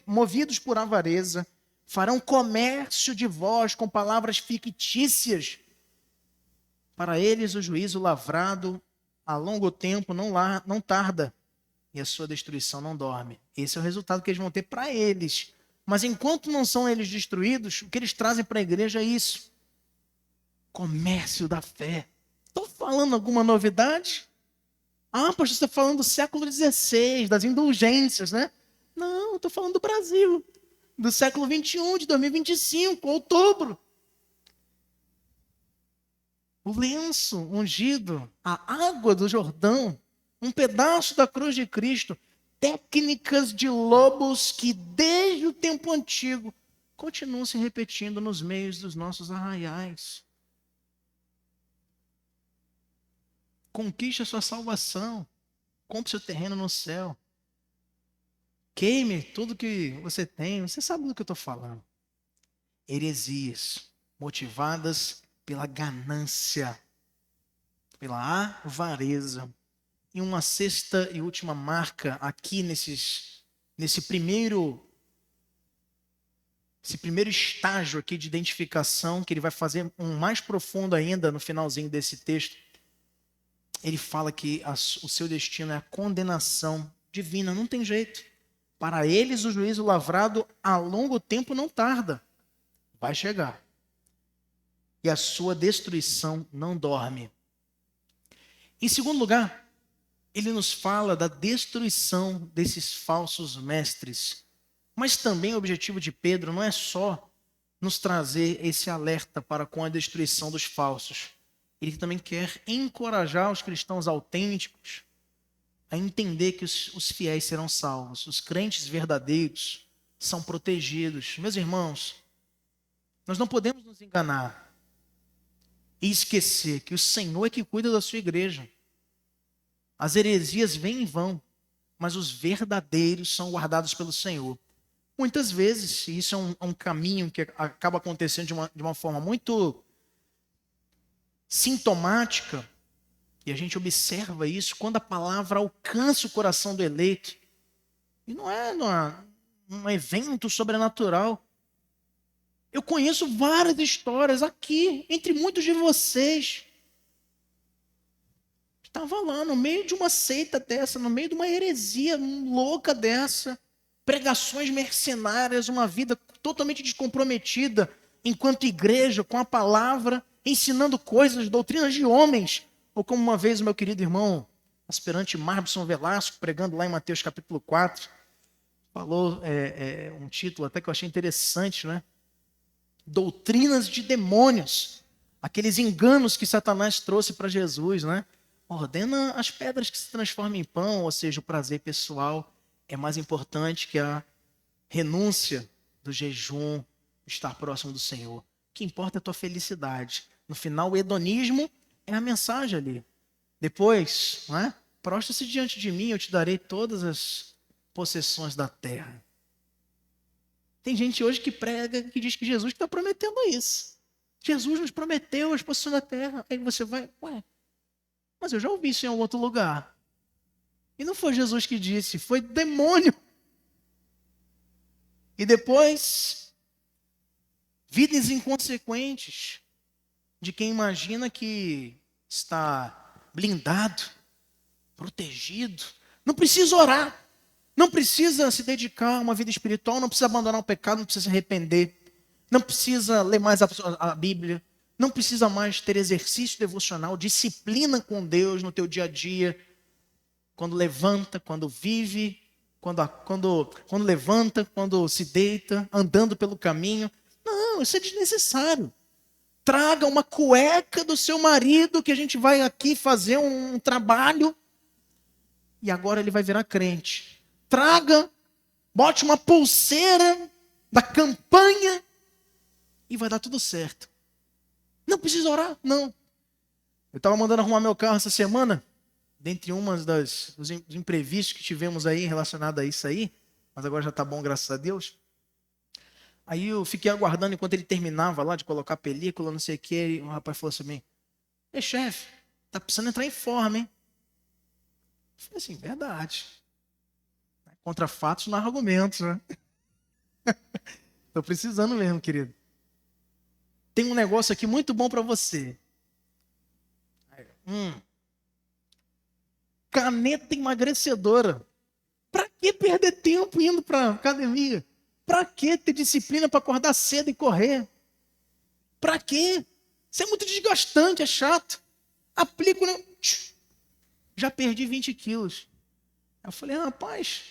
movidos por avareza, farão comércio de vós com palavras fictícias. Para eles o juízo lavrado a longo tempo não tarda, e a sua destruição não dorme. Esse é o resultado que eles vão ter para eles. Mas enquanto não são eles destruídos, o que eles trazem para a igreja é isso. Comércio da fé. Estou falando alguma novidade? Ah, pastor, você está falando do século XVI, das indulgências, né? Não, estou falando do Brasil. Do século XXI, de 2025, outubro. O lenço ungido, a água do Jordão, um pedaço da cruz de Cristo, técnicas de lobos que desde o tempo antigo continuam se repetindo nos meios dos nossos arraiais. Conquiste a sua salvação, compre seu terreno no céu, queime tudo que você tem, você sabe do que eu estou falando. Heresias motivadas pela ganância, pela avareza. E uma sexta e última marca aqui nesse primeiro estágio aqui de identificação, que ele vai fazer um mais profundo ainda no finalzinho desse texto. Ele fala que o seu destino é a condenação divina, não tem jeito. Para eles o juízo lavrado a longo tempo não tarda, vai chegar. E a sua destruição não dorme. Em segundo lugar, ele nos fala da destruição desses falsos mestres. Mas também o objetivo de Pedro não é só nos trazer esse alerta para com a destruição dos falsos. Ele também quer encorajar os cristãos autênticos a entender que os fiéis serão salvos. Os crentes verdadeiros são protegidos. Meus irmãos, nós não podemos nos enganar e esquecer que o Senhor é que cuida da sua igreja. As heresias vêm e vão, mas os verdadeiros são guardados pelo Senhor. Muitas vezes, e isso é um caminho que acaba acontecendo de uma forma muito sintomática, e a gente observa isso quando a palavra alcança o coração do eleito. E não é um evento sobrenatural. Eu conheço várias histórias aqui, entre muitos de vocês. Estava lá no meio de uma seita dessa, no meio de uma heresia louca dessa, pregações mercenárias, uma vida totalmente descomprometida enquanto igreja, com a palavra, ensinando coisas, doutrinas de homens. Ou como uma vez o meu querido irmão, aspirante Marbson Velasco, pregando lá em Mateus capítulo 4, falou um título até que eu achei interessante, né? Doutrinas de demônios. Aqueles enganos que Satanás trouxe para Jesus, né? Ordena as pedras que se transformem em pão, ou seja, o prazer pessoal é mais importante que a renúncia do jejum, estar próximo do Senhor. O que importa é a tua felicidade. No final, o hedonismo é a mensagem ali. Depois, não é? Prostra-se diante de mim, eu te darei todas as possessões da terra. Tem gente hoje que prega, que diz que Jesus está prometendo isso. Jesus nos prometeu as possessões da terra. Aí você vai, mas eu já ouvi isso em algum outro lugar. E não foi Jesus que disse, foi demônio. E depois, vidas inconsequentes de quem imagina que está blindado, protegido. Não precisa orar, não precisa se dedicar a uma vida espiritual, não precisa abandonar o pecado, não precisa se arrepender, não precisa ler mais a Bíblia, não precisa mais ter exercício devocional, disciplina com Deus no teu dia a dia, quando levanta, quando vive, quando levanta, quando se deita, andando pelo caminho. Não, isso é desnecessário. Traga uma cueca do seu marido, que a gente vai aqui fazer um trabalho, e agora ele vai virar crente. Traga, bote uma pulseira da campanha, e vai dar tudo certo. Não precisa orar, não. Eu estava mandando arrumar meu carro essa semana, dentre umas dos imprevistos que tivemos aí relacionado a isso aí, mas agora já está bom, graças a Deus. Aí eu fiquei aguardando enquanto ele terminava lá de colocar a película, não sei o quê, e o rapaz falou assim: ei, chefe, tá precisando entrar em forma, hein? Eu falei assim, verdade. Contra fatos não há argumentos, né? Tô precisando mesmo, querido. Tem um negócio aqui muito bom para você. Caneta emagrecedora. Para que perder tempo indo para academia? Para que ter disciplina para acordar cedo e correr? Para quê? Isso é muito desgastante, é chato. Aplico, né? Já perdi 20 quilos. Eu falei, rapaz,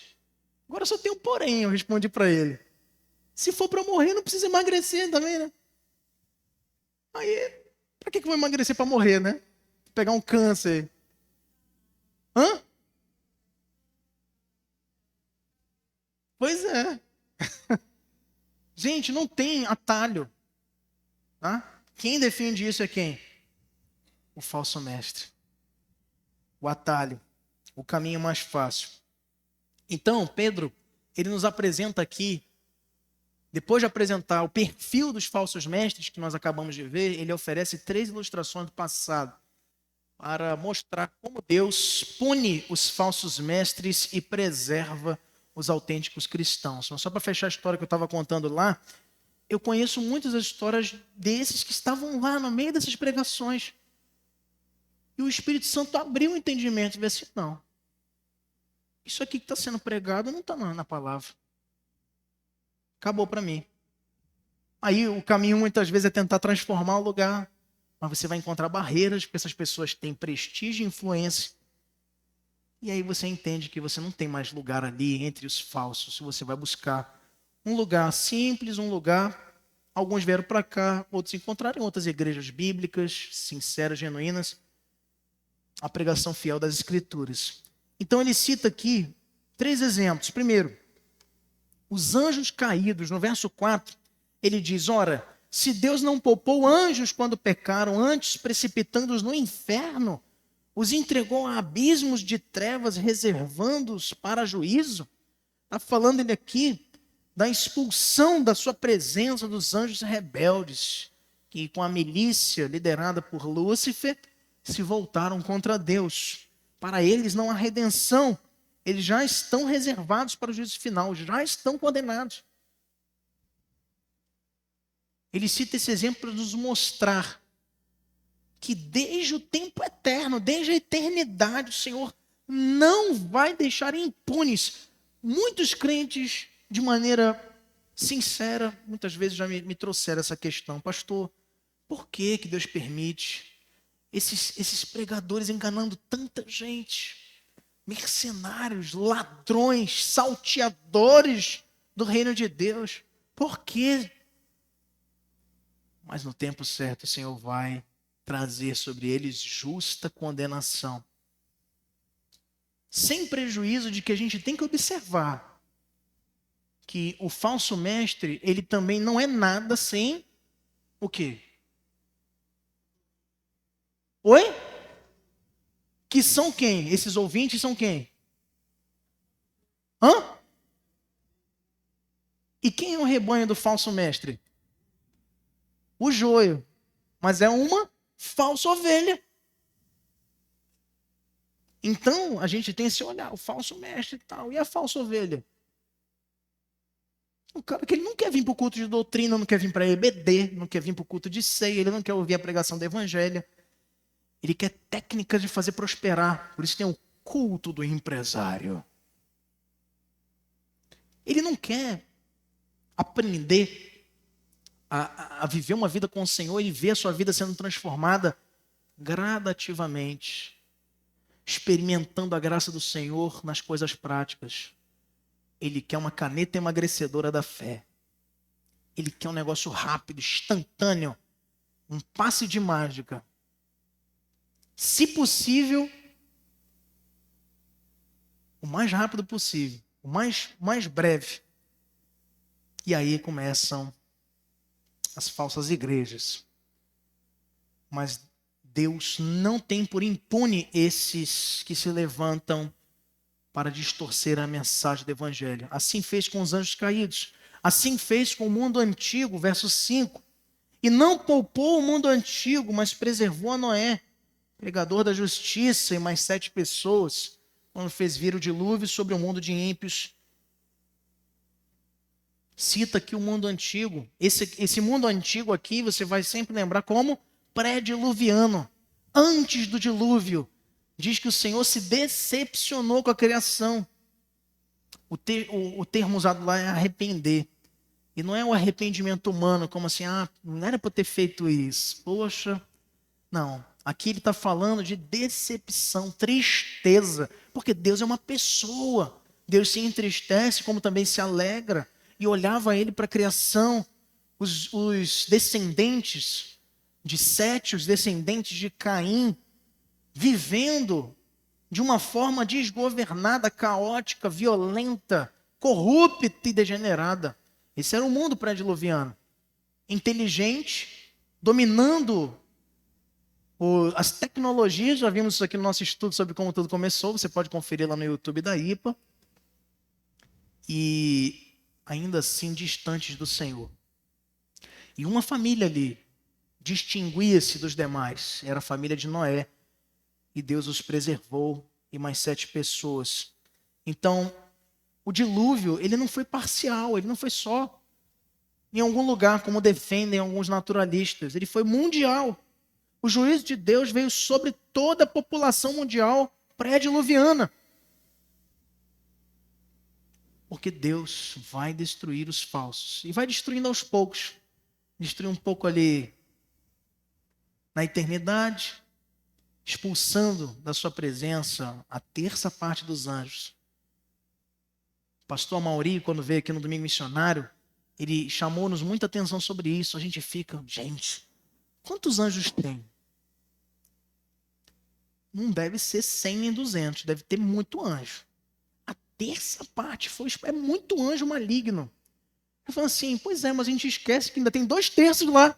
agora só tem um porém, eu respondi para ele. Se for para morrer, não precisa emagrecer também, né? Aí, para que eu vou emagrecer para morrer, né? Pegar um câncer. Hã? Pois é. Gente, não tem atalho. Tá? Quem defende isso é quem? O falso mestre. O atalho. O caminho mais fácil. Então, Pedro, ele nos apresenta aqui, depois de apresentar o perfil dos falsos mestres que nós acabamos de ver, ele oferece 3 ilustrações do passado para mostrar como Deus pune os falsos mestres e preserva os autênticos cristãos. Mas só para fechar a história que eu estava contando lá, eu conheço muitas histórias desses que estavam lá no meio dessas pregações. E o Espírito Santo abriu o entendimento e disse assim, não, isso aqui que está sendo pregado não está na palavra. Acabou para mim. Aí o caminho muitas vezes é tentar transformar o lugar, mas você vai encontrar barreiras, porque essas pessoas têm prestígio e influência. E aí você entende que você não tem mais lugar ali entre os falsos, se você vai buscar um lugar simples, um lugar... Alguns vieram para cá, outros encontraram em outras igrejas bíblicas, sinceras, genuínas, a pregação fiel das Escrituras. Então ele cita aqui 3 exemplos. Primeiro, os anjos caídos. No verso 4, ele diz, ora, se Deus não poupou anjos quando pecaram, antes precipitando-os no inferno, os entregou a abismos de trevas, reservando-os para juízo. Está falando ele aqui da expulsão da sua presença dos anjos rebeldes, que com a milícia liderada por Lúcifer, se voltaram contra Deus. Para eles não há redenção, eles já estão reservados para o juízo final, já estão condenados. Ele cita esse exemplo para nos mostrar que desde o tempo eterno, desde a eternidade, o Senhor não vai deixar impunes muitos crentes de maneira sincera, muitas vezes já me trouxeram essa questão. Pastor, por que Deus permite esses pregadores enganando tanta gente? Mercenários, ladrões, salteadores do reino de Deus. Por quê? Mas no tempo certo o Senhor vai trazer sobre eles justa condenação. Sem prejuízo de que a gente tem que observar que o falso mestre, ele também não é nada sem o quê? Oi? Que são quem? Esses ouvintes são quem? Hã? E quem é o rebanho do falso mestre? O joio. Mas é uma falsa ovelha. Então, a gente tem esse olhar, o falso mestre e tal. E a falsa ovelha? Um cara que ele não quer vir para o culto de doutrina, não quer vir para EBD, não quer vir para o culto de ceia, ele não quer ouvir a pregação do evangelho. Ele quer técnicas de fazer prosperar. Por isso tem o culto do empresário. Ele não quer aprender a viver uma vida com o Senhor e ver a sua vida sendo transformada gradativamente, experimentando a graça do Senhor nas coisas práticas. Ele quer uma caneta emagrecedora da fé. Ele quer um negócio rápido, instantâneo, um passe de mágica. Se possível, o mais rápido possível, o mais breve. E aí começam as falsas igrejas. Mas Deus não tem por impune esses que se levantam para distorcer a mensagem do evangelho. Assim fez com os anjos caídos. Assim fez com o mundo antigo, verso 5. E não poupou o mundo antigo, mas preservou a Noé, pregador da justiça, e mais 7 pessoas, quando fez vir o dilúvio sobre o mundo de ímpios. Cita aqui o mundo antigo. Esse mundo antigo aqui, você vai sempre lembrar como pré-diluviano. Antes do dilúvio, diz que o Senhor se decepcionou com a criação. O termo usado lá é arrepender. E não é o arrependimento humano, como assim, não era para ter feito isso. Poxa, não. Aqui ele está falando de decepção, tristeza. Porque Deus é uma pessoa. Deus se entristece, como também se alegra. E olhava ele para a criação, os descendentes de Sete, os descendentes de Caim, vivendo de uma forma desgovernada, caótica, violenta, corrupta e degenerada. Esse era o mundo pré-diluviano. Inteligente, dominando as tecnologias. Já vimos isso aqui no nosso estudo sobre como tudo começou. Você pode conferir lá no YouTube da IPA. E ainda assim distantes do Senhor. E uma família ali distinguia-se dos demais. Era a família de Noé. E Deus os preservou, e mais 7 pessoas. Então, o dilúvio, ele não foi parcial, ele não foi só em algum lugar, como defendem alguns naturalistas. Ele foi mundial. O juízo de Deus veio sobre toda a população mundial pré-diluviana. Porque Deus vai destruir os falsos. E vai destruindo aos poucos. Destruir um pouco ali na eternidade, expulsando da sua presença a terça parte dos anjos. O pastor Amauri, quando veio aqui no Domingo Missionário, ele chamou-nos muita atenção sobre isso. A gente fica, gente, quantos anjos tem? Não deve ser 100 nem 200, deve ter muito anjo. A terça parte é muito anjo maligno. Eu falo assim, pois é, mas a gente esquece que ainda tem 2/3 lá.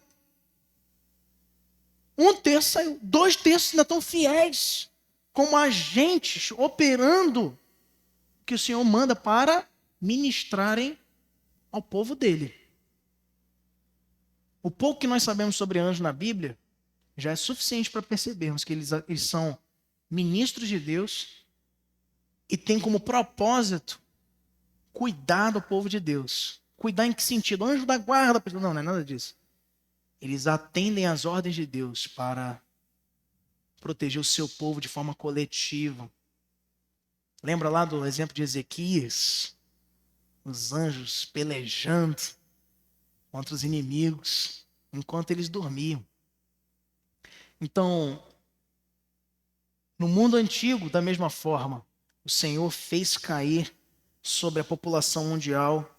1/3 saiu, 2/3 ainda estão fiéis, como agentes operando o que o Senhor manda para ministrarem ao povo dele. O pouco que nós sabemos sobre anjos na Bíblia já é suficiente para percebermos que eles são ministros de Deus e têm como propósito cuidar do povo de Deus. Cuidar em que sentido? Anjo da guarda? Não é nada disso. Eles atendem às ordens de Deus para proteger o seu povo de forma coletiva. Lembra lá do exemplo de Ezequias? Os anjos pelejando contra os inimigos enquanto eles dormiam. Então, no mundo antigo, da mesma forma, o Senhor fez cair sobre a população mundial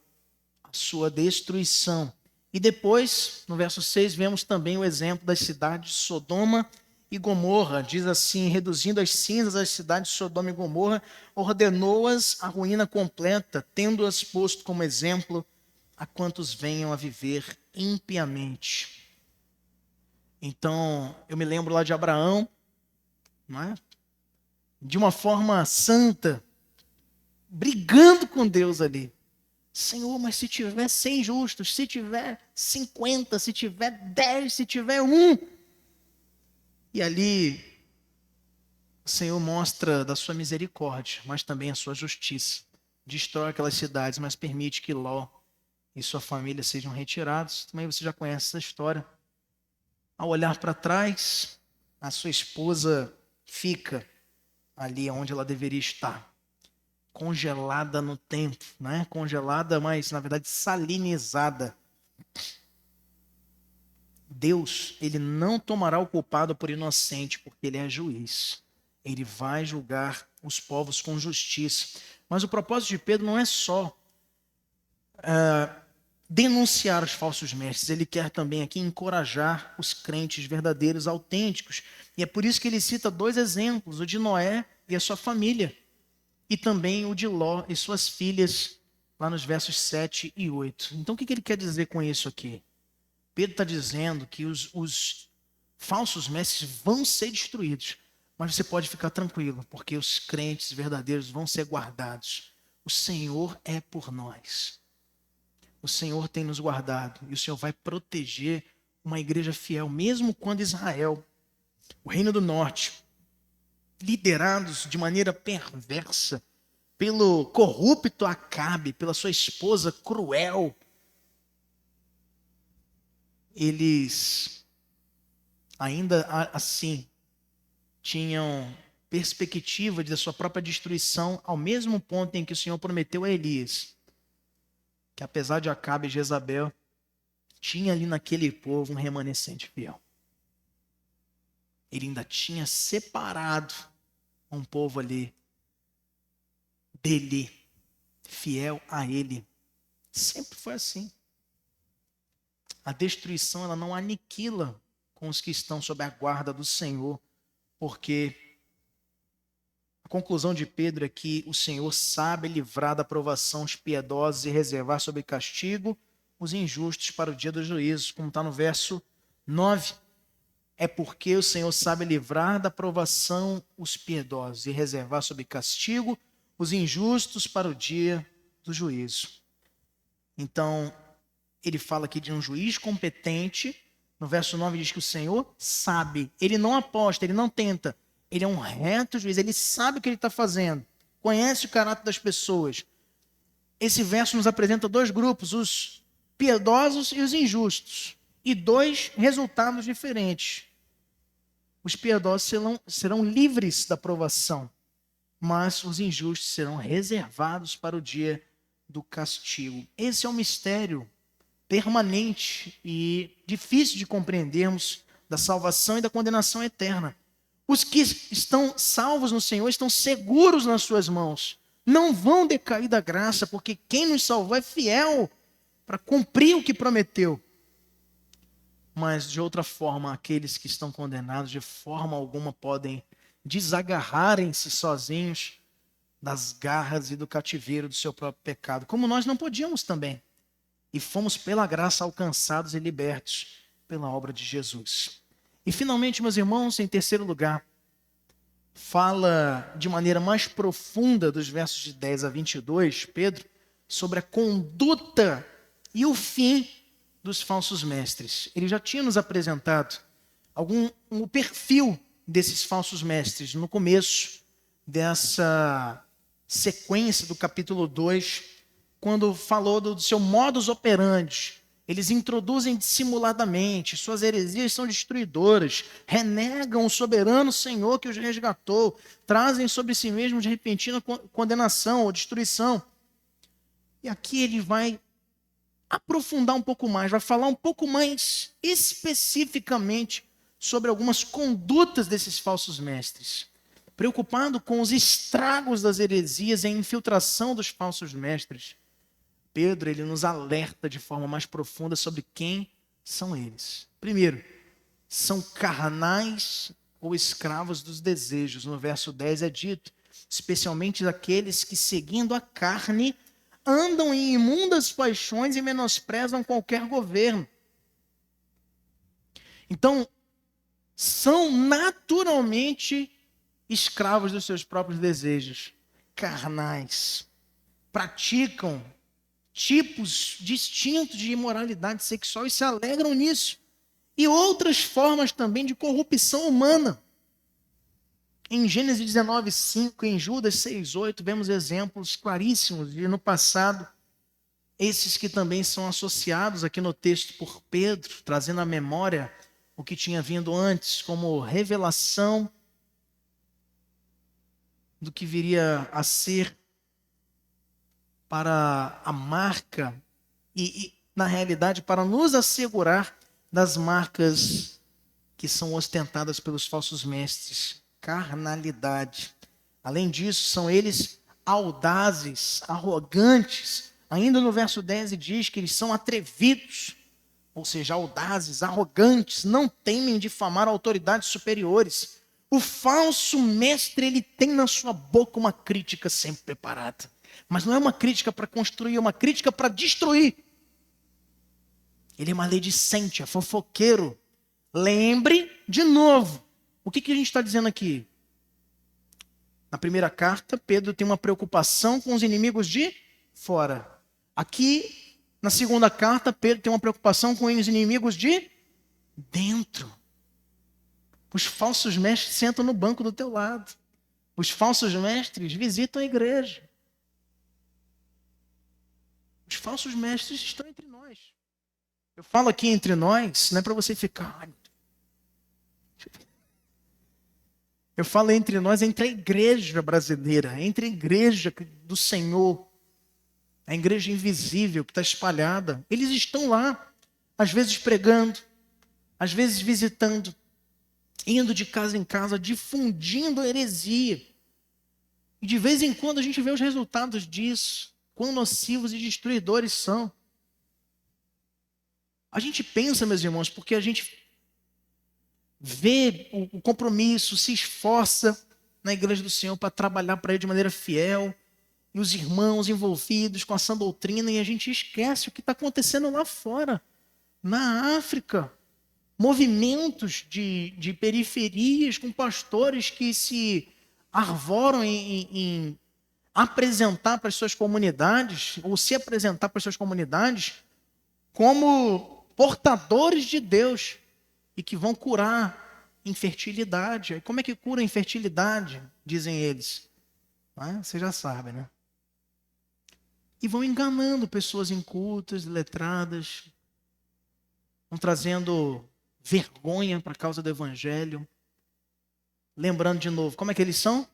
a sua destruição. E depois, no verso 6, vemos também o exemplo das cidades de Sodoma e Gomorra. Diz assim, reduzindo as cinzas das cidades de Sodoma e Gomorra, ordenou-as à ruína completa, tendo-as posto como exemplo a quantos venham a viver impiamente. Então, eu me lembro lá de Abraão, não é? De uma forma santa, brigando com Deus ali. Senhor, mas se tiver 100 justos, se tiver 50, se tiver 10, se tiver 1. E ali o Senhor mostra da sua misericórdia, mas também a sua justiça. Destrói aquelas cidades, mas permite que Ló e sua família sejam retirados. Também você já conhece essa história. Ao olhar para trás, a sua esposa fica ali onde ela deveria estar, congelada no tempo, né? Congelada, mas na verdade salinizada. Deus, ele não tomará o culpado por inocente, porque ele é juiz. Ele vai julgar os povos com justiça. Mas o propósito de Pedro não é só denunciar os falsos mestres, ele quer também aqui encorajar os crentes verdadeiros, autênticos. E é por isso que ele cita dois exemplos, o de Noé e a sua família, e também o de Ló e suas filhas, lá nos versos 7 e 8. Então o que ele quer dizer com isso aqui? Pedro está dizendo que os falsos mestres vão ser destruídos, mas você pode ficar tranquilo, porque os crentes verdadeiros vão ser guardados. O Senhor é por nós. O Senhor tem nos guardado e o Senhor vai proteger uma igreja fiel, mesmo quando Israel, o reino do norte, liderados de maneira perversa pelo corrupto Acabe, pela sua esposa cruel, eles ainda assim tinham perspectiva de sua própria destruição, ao mesmo ponto em que o Senhor prometeu a Elias que apesar de Acabe e Jezabel, tinha ali naquele povo um remanescente fiel. Ele ainda tinha separado um povo ali dele, fiel a ele. Sempre foi assim. A destruição, ela não aniquila com os que estão sob a guarda do Senhor, porque a conclusão de Pedro é que o Senhor sabe livrar da provação os piedosos e reservar sob castigo os injustos para o dia do juízo, como está no verso 9. É porque o Senhor sabe livrar da provação os piedosos e reservar sob castigo os injustos para o dia do juízo. Então, ele fala aqui de um juiz competente. No verso 9 diz que o Senhor sabe. Ele não aposta, ele não tenta. Ele é um reto juiz, ele sabe o que ele está fazendo. Conhece o caráter das pessoas. Esse verso nos apresenta dois grupos, os piedosos e os injustos. E dois resultados diferentes. Os piedosos serão livres da provação, mas os injustos serão reservados para o dia do castigo. Esse é um mistério permanente e difícil de compreendermos da salvação e da condenação eterna. Os que estão salvos no Senhor estão seguros nas suas mãos. Não vão decair da graça, porque quem nos salvou é fiel para cumprir o que prometeu. Mas, de outra forma, aqueles que estão condenados, de forma alguma, podem desagarrarem-se sozinhos das garras e do cativeiro do seu próprio pecado, como nós não podíamos também. E fomos, pela graça, alcançados e libertos pela obra de Jesus. E, finalmente, meus irmãos, em terceiro lugar, fala de maneira mais profunda, dos versos de 10 a 22, Pedro, sobre a conduta e o fim dos falsos mestres. Ele já tinha nos apresentado o perfil desses falsos mestres no começo dessa sequência do capítulo 2, quando falou do seu modus operandi. Eles introduzem dissimuladamente, suas heresias são destruidoras, renegam o soberano Senhor que os resgatou, trazem sobre si mesmos de repentina condenação ou destruição. E aqui ele vai aprofundar um pouco mais, vai falar um pouco mais especificamente sobre algumas condutas desses falsos mestres. Preocupado com os estragos das heresias e a infiltração dos falsos mestres, Pedro, ele nos alerta de forma mais profunda sobre quem são eles. Primeiro, são carnais ou escravos dos desejos. No verso 10 é dito, especialmente aqueles que, seguindo a carne, andam em imundas paixões e menosprezam qualquer governo. Então, são naturalmente escravos dos seus próprios desejos, carnais, praticam tipos distintos de imoralidade sexual e se alegram nisso. E outras formas também de corrupção humana. Em Gênesis 19:5, em Judas 6:8, vemos exemplos claríssimos de, no passado, esses que também são associados aqui no texto por Pedro, trazendo à memória o que tinha vindo antes, como revelação do que viria a ser para a marca na realidade, para nos assegurar das marcas que são ostentadas pelos falsos mestres. Carnalidade. Além disso, são eles audazes, arrogantes. Ainda no verso 10 diz que eles são atrevidos, ou seja, audazes, arrogantes, não temem difamar autoridades superiores. O falso mestre, ele tem na sua boca uma crítica sempre preparada. Mas não é uma crítica para construir, é uma crítica para destruir. Ele é maledicente, é fofoqueiro. Lembre de novo. O que a gente está dizendo aqui? Na primeira carta, Pedro tem uma preocupação com os inimigos de fora. Aqui, na segunda carta, Pedro tem uma preocupação com os inimigos de dentro. Os falsos mestres sentam no banco do teu lado. Os falsos mestres visitam a igreja. Os falsos mestres estão entre nós. Eu falo aqui entre nós, não é para você ficar... Eu falo entre nós, entre a igreja brasileira, entre a igreja do Senhor, a igreja invisível que está espalhada. Eles estão lá, às vezes pregando, às vezes visitando, indo de casa em casa, difundindo a heresia. E de vez em quando a gente vê os resultados disso, quão nocivos e destruidores são. A gente pensa, meus irmãos, porque a gente vê o compromisso, se esforça na igreja do Senhor para trabalhar para Ele de maneira fiel, e os irmãos envolvidos com a sã doutrina, e a gente esquece o que está acontecendo lá fora, na África. Movimentos de periferias com pastores que se arvoram em apresentar para as suas comunidades, ou se apresentar para as suas comunidades, como portadores de Deus, e que vão curar infertilidade. Como é que cura a infertilidade? Dizem eles. Você já sabe, né? E vão enganando pessoas incultas, letradas, vão trazendo vergonha para a causa do evangelho. Lembrando de novo, como é que eles são?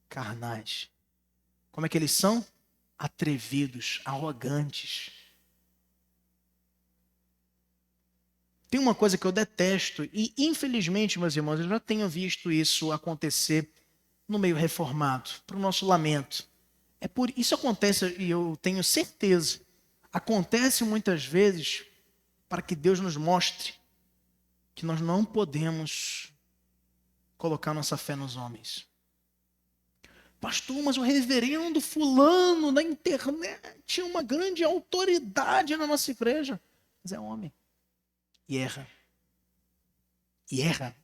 Carnais. Como é que eles são? Atrevidos, arrogantes. Tem uma coisa que eu detesto, e infelizmente, meus irmãos, eu já tenho visto isso acontecer no meio reformado, para o nosso lamento. Isso acontece, e eu tenho certeza, acontece muitas vezes para que Deus nos mostre que nós não podemos colocar nossa fé nos homens. Pastor, mas o reverendo fulano na internet é uma grande autoridade na nossa igreja. Mas é homem. E erra. E erra.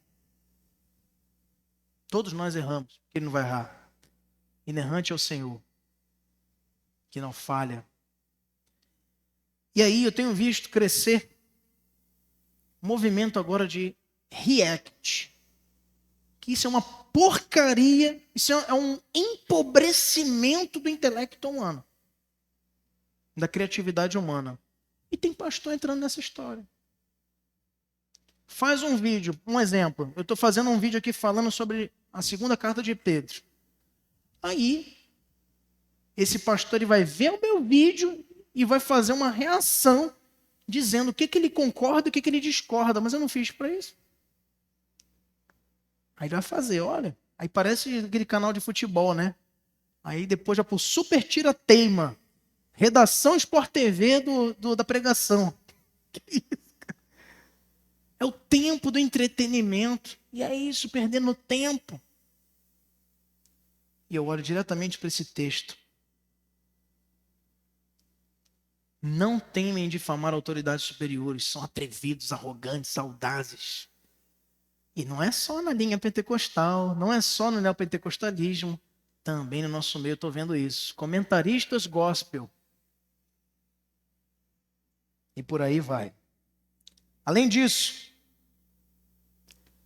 Todos nós erramos. Ele não vai errar. Inerrante é o Senhor, que não falha. E aí eu tenho visto crescer um movimento agora de react. Que isso é uma porcaria, isso é um empobrecimento do intelecto humano, da criatividade humana. E tem pastor entrando nessa história. Faz um vídeo, um exemplo. Eu estou fazendo um vídeo aqui falando sobre a segunda carta de Pedro. Aí, esse pastor ele vai ver o meu vídeo e vai fazer uma reação dizendo o que ele concorda e o que ele discorda. Mas eu não fiz para isso. Aí ele vai fazer, olha. Aí parece aquele canal de futebol, né? Aí depois já por super tira-teima. Redação Sport TV da pregação. Que isso? É o tempo do entretenimento. E é isso, perdendo tempo. E eu olho diretamente para esse texto. Não temem difamar autoridades superiores. São atrevidos, arrogantes, audazes. E não é só na linha pentecostal. Não é só no neopentecostalismo. Também no nosso meio eu estou vendo isso. Comentaristas gospel. E por aí vai. Além disso,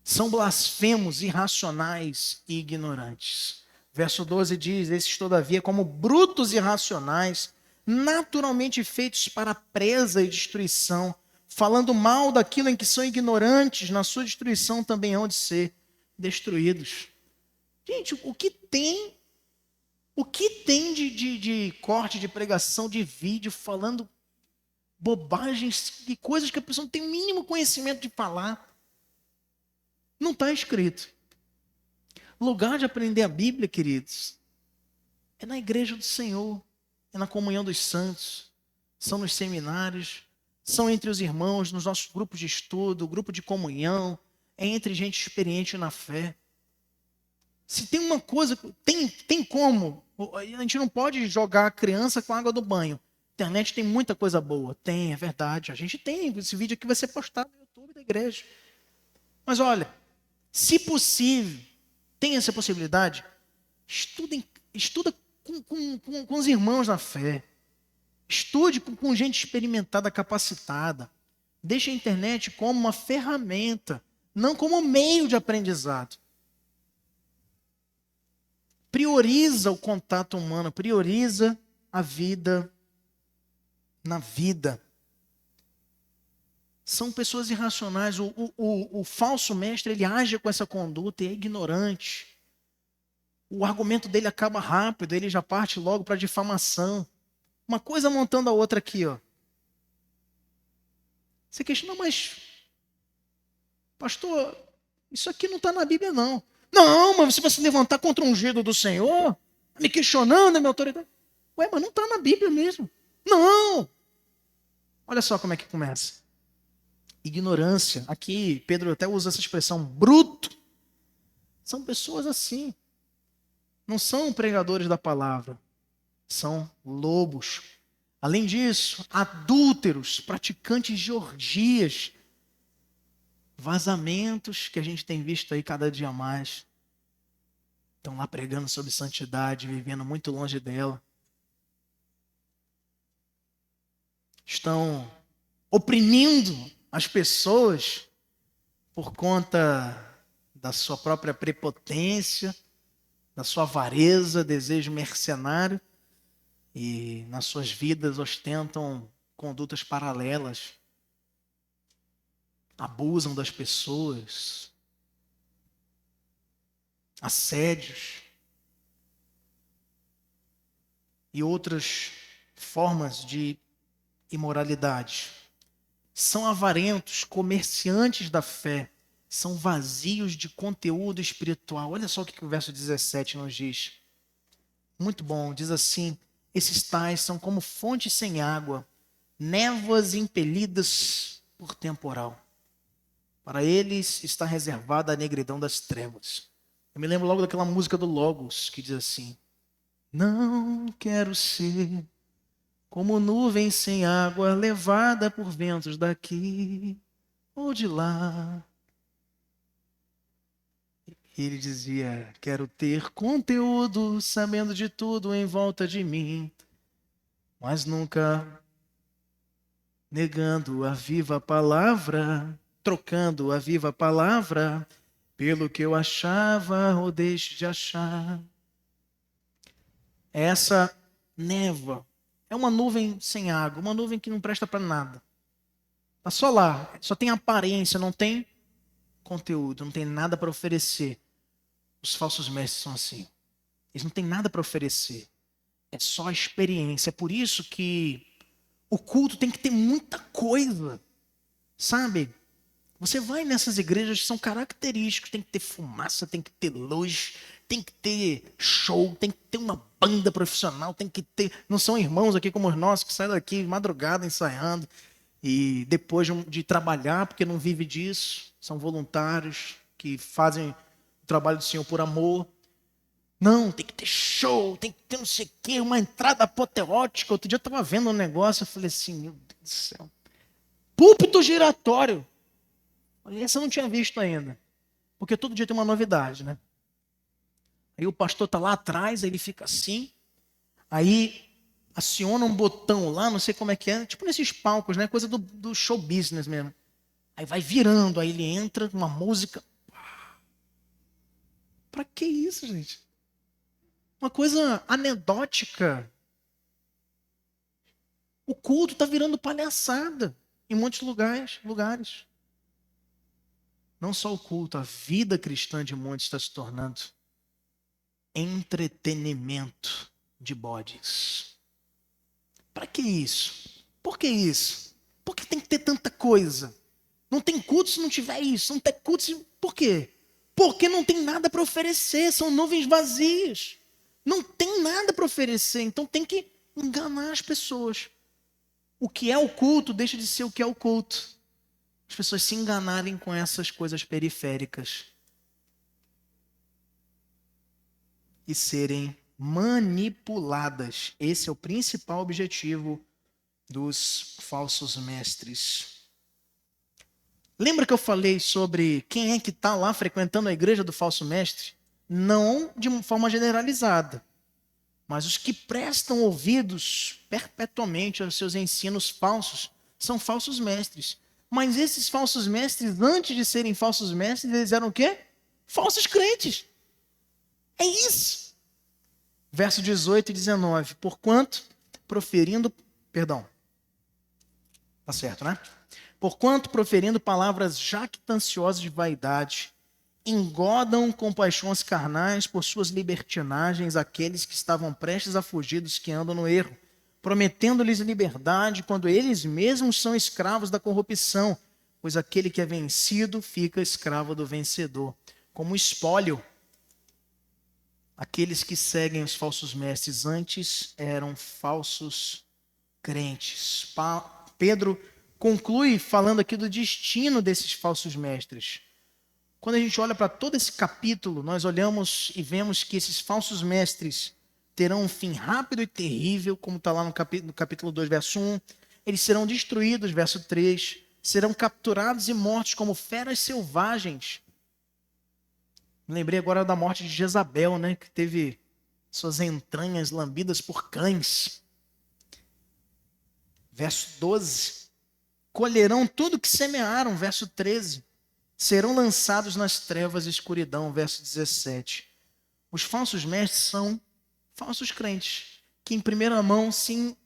são blasfemos, irracionais e ignorantes. Verso 12 diz, esses todavia como brutos irracionais, naturalmente feitos para presa e destruição, falando mal daquilo em que são ignorantes, na sua destruição também hão de ser destruídos. Gente, o que tem de corte de pregação, de vídeo, falando bobagens e coisas que a pessoa não tem o mínimo conhecimento de falar? Não está escrito. Lugar de aprender a Bíblia, queridos, é na igreja do Senhor, é na comunhão dos santos, são nos seminários, são entre os irmãos, nos nossos grupos de estudo, grupo de comunhão, é entre gente experiente na fé. Se tem uma coisa, tem como, a gente não pode jogar a criança com a água do banho. A internet tem muita coisa boa, tem, é verdade. A gente tem, esse vídeo aqui vai ser postado no YouTube da igreja. Mas olha, se possível, tem essa possibilidade, estuda com os irmãos na fé. Estude com gente experimentada, capacitada. Deixe a internet como uma ferramenta, não como meio de aprendizado. Prioriza o contato humano, prioriza a vida na vida. São pessoas irracionais. O falso mestre, ele age com essa conduta e é ignorante. O argumento dele acaba rápido, ele já parte logo para a difamação. Uma coisa montando a outra aqui, ó. Você questiona, mas, pastor, isso aqui não está na Bíblia, não. Não, mas você vai se levantar contra um ungido do Senhor? Me questionando a minha autoridade? Ué, mas não está na Bíblia mesmo. Não! Olha só como é que começa. Ignorância. Aqui, Pedro até usa essa expressão, bruto. São pessoas assim. Não são pregadores da palavra. São lobos. Além disso, adúlteros, praticantes de orgias, vazamentos que a gente tem visto aí cada dia mais. Estão lá pregando sobre santidade, vivendo muito longe dela. Estão oprimindo as pessoas por conta da sua própria prepotência, da sua avareza, desejo mercenário. E nas suas vidas ostentam condutas paralelas. Abusam das pessoas. Assédios. E outras formas de imoralidade. São avarentos, comerciantes da fé. São vazios de conteúdo espiritual. Olha só o que o verso 17 nos diz. Muito bom, diz assim: esses tais são como fontes sem água, névoas impelidas por temporal. Para eles está reservada a negridão das trevas. Eu me lembro logo daquela música do Logos, que diz assim: não quero ser como nuvem sem água, levada por ventos daqui ou de lá. Ele dizia: quero ter conteúdo, sabendo de tudo em volta de mim, mas nunca negando a viva palavra, trocando a viva palavra pelo que eu achava ou deixo de achar. Essa névoa é uma nuvem sem água, uma nuvem que não presta para nada. Está só lá, só tem aparência, não tem conteúdo, não tem nada para oferecer. Os falsos mestres são assim. Eles não têm nada para oferecer. É só experiência. É por isso que o culto tem que ter muita coisa. Sabe? Você vai nessas igrejas que são características. Tem que ter fumaça, tem que ter luz, tem que ter show, tem que ter uma banda profissional, tem que ter... Não são irmãos aqui como os nossos que saem daqui de madrugada ensaiando e depois de trabalhar, porque não vive disso. São voluntários que fazem o trabalho do Senhor por amor. Não, tem que ter show, tem que ter não sei o quê, uma entrada apoteótica. Outro dia eu estava vendo um negócio, eu falei assim, meu Deus do céu. Púlpito giratório. Essa eu não tinha visto ainda. Porque todo dia tem uma novidade, né? Aí o pastor está lá atrás, aí ele fica assim. Aí aciona um botão lá, não sei como é que é. Tipo nesses palcos, né? Coisa do show business mesmo. Aí vai virando, aí ele entra, uma música. Pra que isso, gente? Uma coisa anedótica. O culto está virando palhaçada em muitos lugares. Não só o culto, a vida cristã de muitos está se tornando entretenimento de bodes. Para que isso? Por que isso? Por que tem que ter tanta coisa? Não tem culto se não tiver isso. Não tem culto se... Por quê? Porque não tem nada para oferecer. São nuvens vazias. Não tem nada para oferecer. Então tem que enganar as pessoas. O que é o culto deixa de ser o que é o culto. As pessoas se enganarem com essas coisas periféricas. E serem manipuladas. Esse é o principal objetivo dos falsos mestres. Lembra que eu falei sobre quem é que está lá frequentando a igreja do falso mestre? Não de uma forma generalizada, mas os que prestam ouvidos perpetuamente aos seus ensinos falsos são falsos mestres. Mas esses falsos mestres, antes de serem falsos mestres, eles eram o quê? Falsos crentes. É isso. Verso 18 e 19. Porquanto, tá certo, né? Porquanto, proferindo palavras jactanciosas de vaidade, engodam com paixões carnais por suas libertinagens aqueles que estavam prestes a fugir dos que andam no erro, prometendo-lhes liberdade quando eles mesmos são escravos da corrupção, pois aquele que é vencido fica escravo do vencedor. Como espólio, aqueles que seguem os falsos mestres antes eram falsos crentes. Pedro conclui falando aqui do destino desses falsos mestres. Quando a gente olha para todo esse capítulo, nós olhamos e vemos que esses falsos mestres terão um fim rápido e terrível, como está lá no capítulo 2, verso 1. Eles serão destruídos, verso 3. Serão capturados e mortos como feras selvagens. Me lembrei agora da morte de Jezabel, né, que teve suas entranhas lambidas por cães. Verso 12. Colherão tudo que semearam, verso 13. Serão lançados nas trevas e escuridão, verso 17. Os falsos mestres são falsos crentes, que em primeira mão se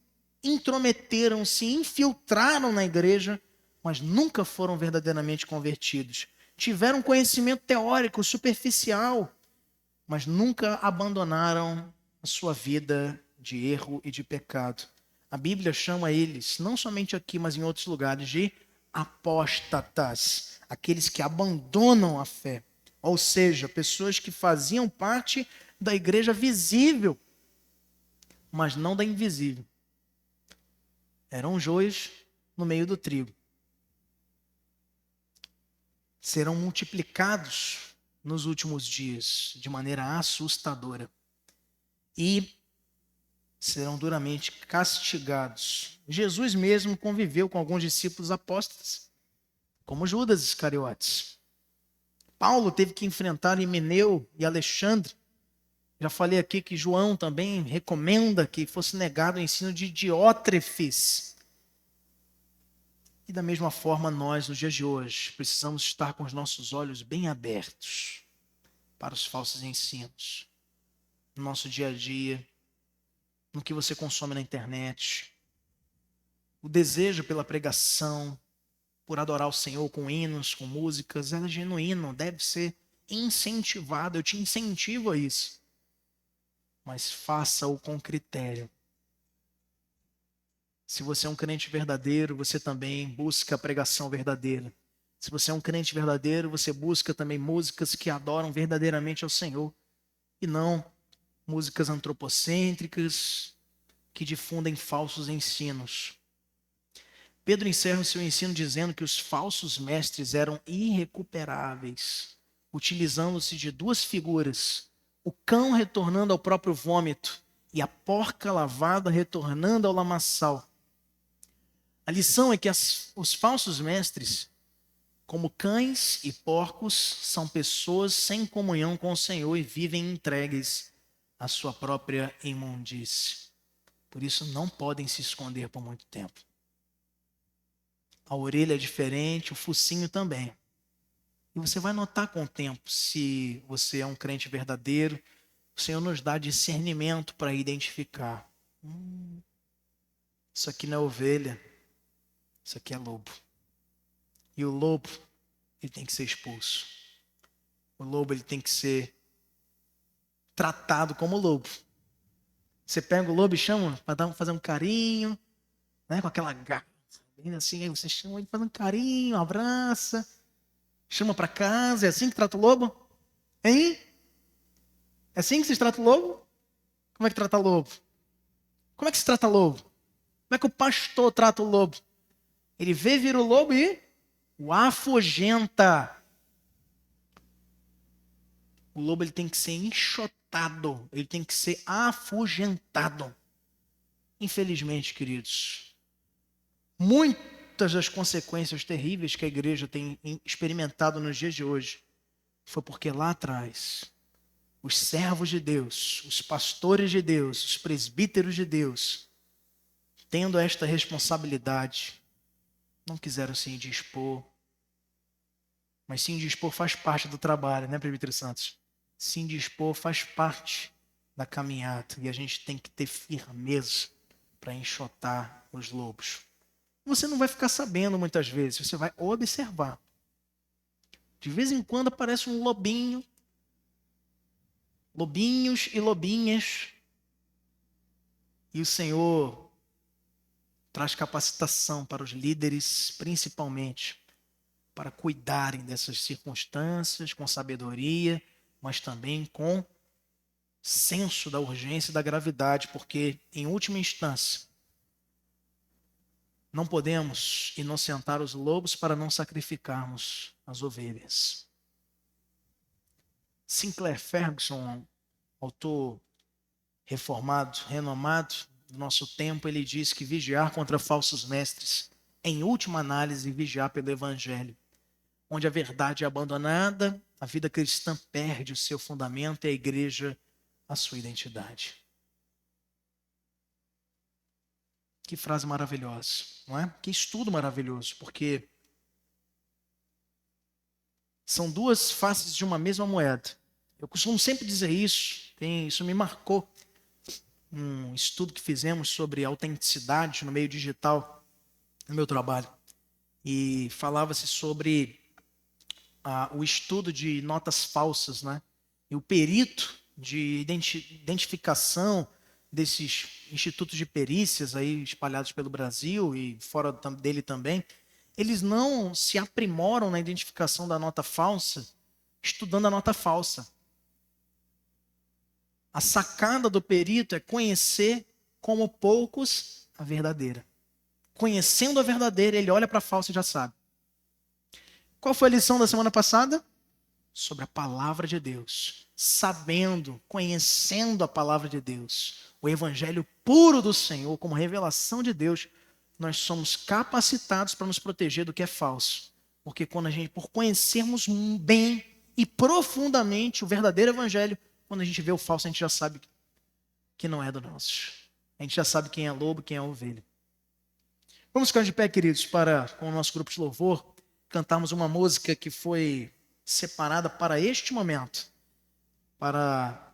intrometeram, se infiltraram na igreja, mas nunca foram verdadeiramente convertidos. Tiveram conhecimento teórico superficial, mas nunca abandonaram a sua vida de erro e de pecado. A Bíblia chama eles, não somente aqui, mas em outros lugares, de apóstatas, aqueles que abandonam a fé. Ou seja, pessoas que faziam parte da igreja visível, mas não da invisível. Eram joios no meio do trigo. Serão multiplicados nos últimos dias de maneira assustadora. E serão duramente castigados. Jesus mesmo conviveu com alguns discípulos apóstatas, como Judas Iscariotes. Paulo teve que enfrentar Himeneu e Alexandre. Já falei aqui que João também recomenda que fosse negado o ensino de Diótrefes. E da mesma forma nós, nos dias de hoje, precisamos estar com os nossos olhos bem abertos para os falsos ensinos. No nosso dia a dia, no que você consome na internet. O desejo pela pregação, por adorar o Senhor com hinos, com músicas, é genuíno, deve ser incentivado. Eu te incentivo a isso. Mas faça-o com critério. Se você é um crente verdadeiro, você também busca a pregação verdadeira. Se você é um crente verdadeiro, você busca também músicas que adoram verdadeiramente ao Senhor. E não músicas antropocêntricas que difundem falsos ensinos. Pedro encerra o seu ensino dizendo que os falsos mestres eram irrecuperáveis, utilizando-se de duas figuras: o cão retornando ao próprio vômito e a porca lavada retornando ao lamaçal. A lição é que os falsos mestres, como cães e porcos, são pessoas sem comunhão com o Senhor e vivem entregues à sua própria imundície. Por isso não podem se esconder por muito tempo. A orelha é diferente, o focinho também. E você vai notar com o tempo se você é um crente verdadeiro. O Senhor nos dá discernimento para identificar. Isso aqui não é ovelha, isso aqui é lobo. E o lobo, ele tem que ser expulso. O lobo, ele tem que ser tratado como lobo. Você pega o lobo e chama para fazer um carinho, né, com aquela garra, bem assim, aí você chama ele para fazer um carinho, abraça, chama para casa. É assim que trata o lobo? Hein? É assim que se trata o lobo? Como é que trata o lobo? Como é que se trata o lobo? Como é que o pastor trata o lobo? Ele vê vir o lobo e o afugenta. O lobo, ele tem que ser enxotado, ele tem que ser afugentado. Infelizmente, queridos, muitas das consequências terríveis que a igreja tem experimentado nos dias de hoje foi porque lá atrás os servos de Deus, os pastores de Deus, os presbíteros de Deus, tendo esta responsabilidade, não quiseram se indispor. Mas se indispor faz parte do trabalho, né, presbítero Santos? Se indispor faz parte da caminhada. E a gente tem que ter firmeza para enxotar os lobos. Você não vai ficar sabendo muitas vezes, você vai observar. De vez em quando aparece um lobinho, lobinhos e lobinhas, e o Senhor traz capacitação para os líderes, principalmente, para cuidarem dessas circunstâncias com sabedoria, mas também com senso da urgência e da gravidade, porque, em última instância, não podemos inocentar os lobos para não sacrificarmos as ovelhas. Sinclair Ferguson, autor reformado, renomado do nosso tempo, ele diz que vigiar contra falsos mestres, em última análise, vigiar pelo Evangelho. Onde a verdade é abandonada, a vida cristã perde o seu fundamento e a igreja a sua identidade. Que frase maravilhosa, não é? Que estudo maravilhoso, porque são duas faces de uma mesma moeda. Eu costumo sempre dizer isso, isso me marcou. Um estudo que fizemos sobre autenticidade no meio digital, no meu trabalho. E falava-se sobre o estudo de notas falsas, né? E o perito de identificação desses institutos de perícias aí espalhados pelo Brasil e fora dele também, eles não se aprimoram na identificação da nota falsa estudando a nota falsa. A sacada do perito é conhecer como poucos a verdadeira. Conhecendo a verdadeira, ele olha para a falsa e já sabe. Qual foi a lição da semana passada? Sobre a palavra de Deus. Sabendo, conhecendo a palavra de Deus, o evangelho puro do Senhor, como revelação de Deus, nós somos capacitados para nos proteger do que é falso. Porque por conhecermos bem e profundamente o verdadeiro evangelho, quando a gente vê o falso, a gente já sabe que não é do nosso. A gente já sabe quem é lobo, quem é ovelha. Vamos ficar de pé, queridos, com o nosso grupo de louvor, cantarmos uma música que foi separada para este momento, para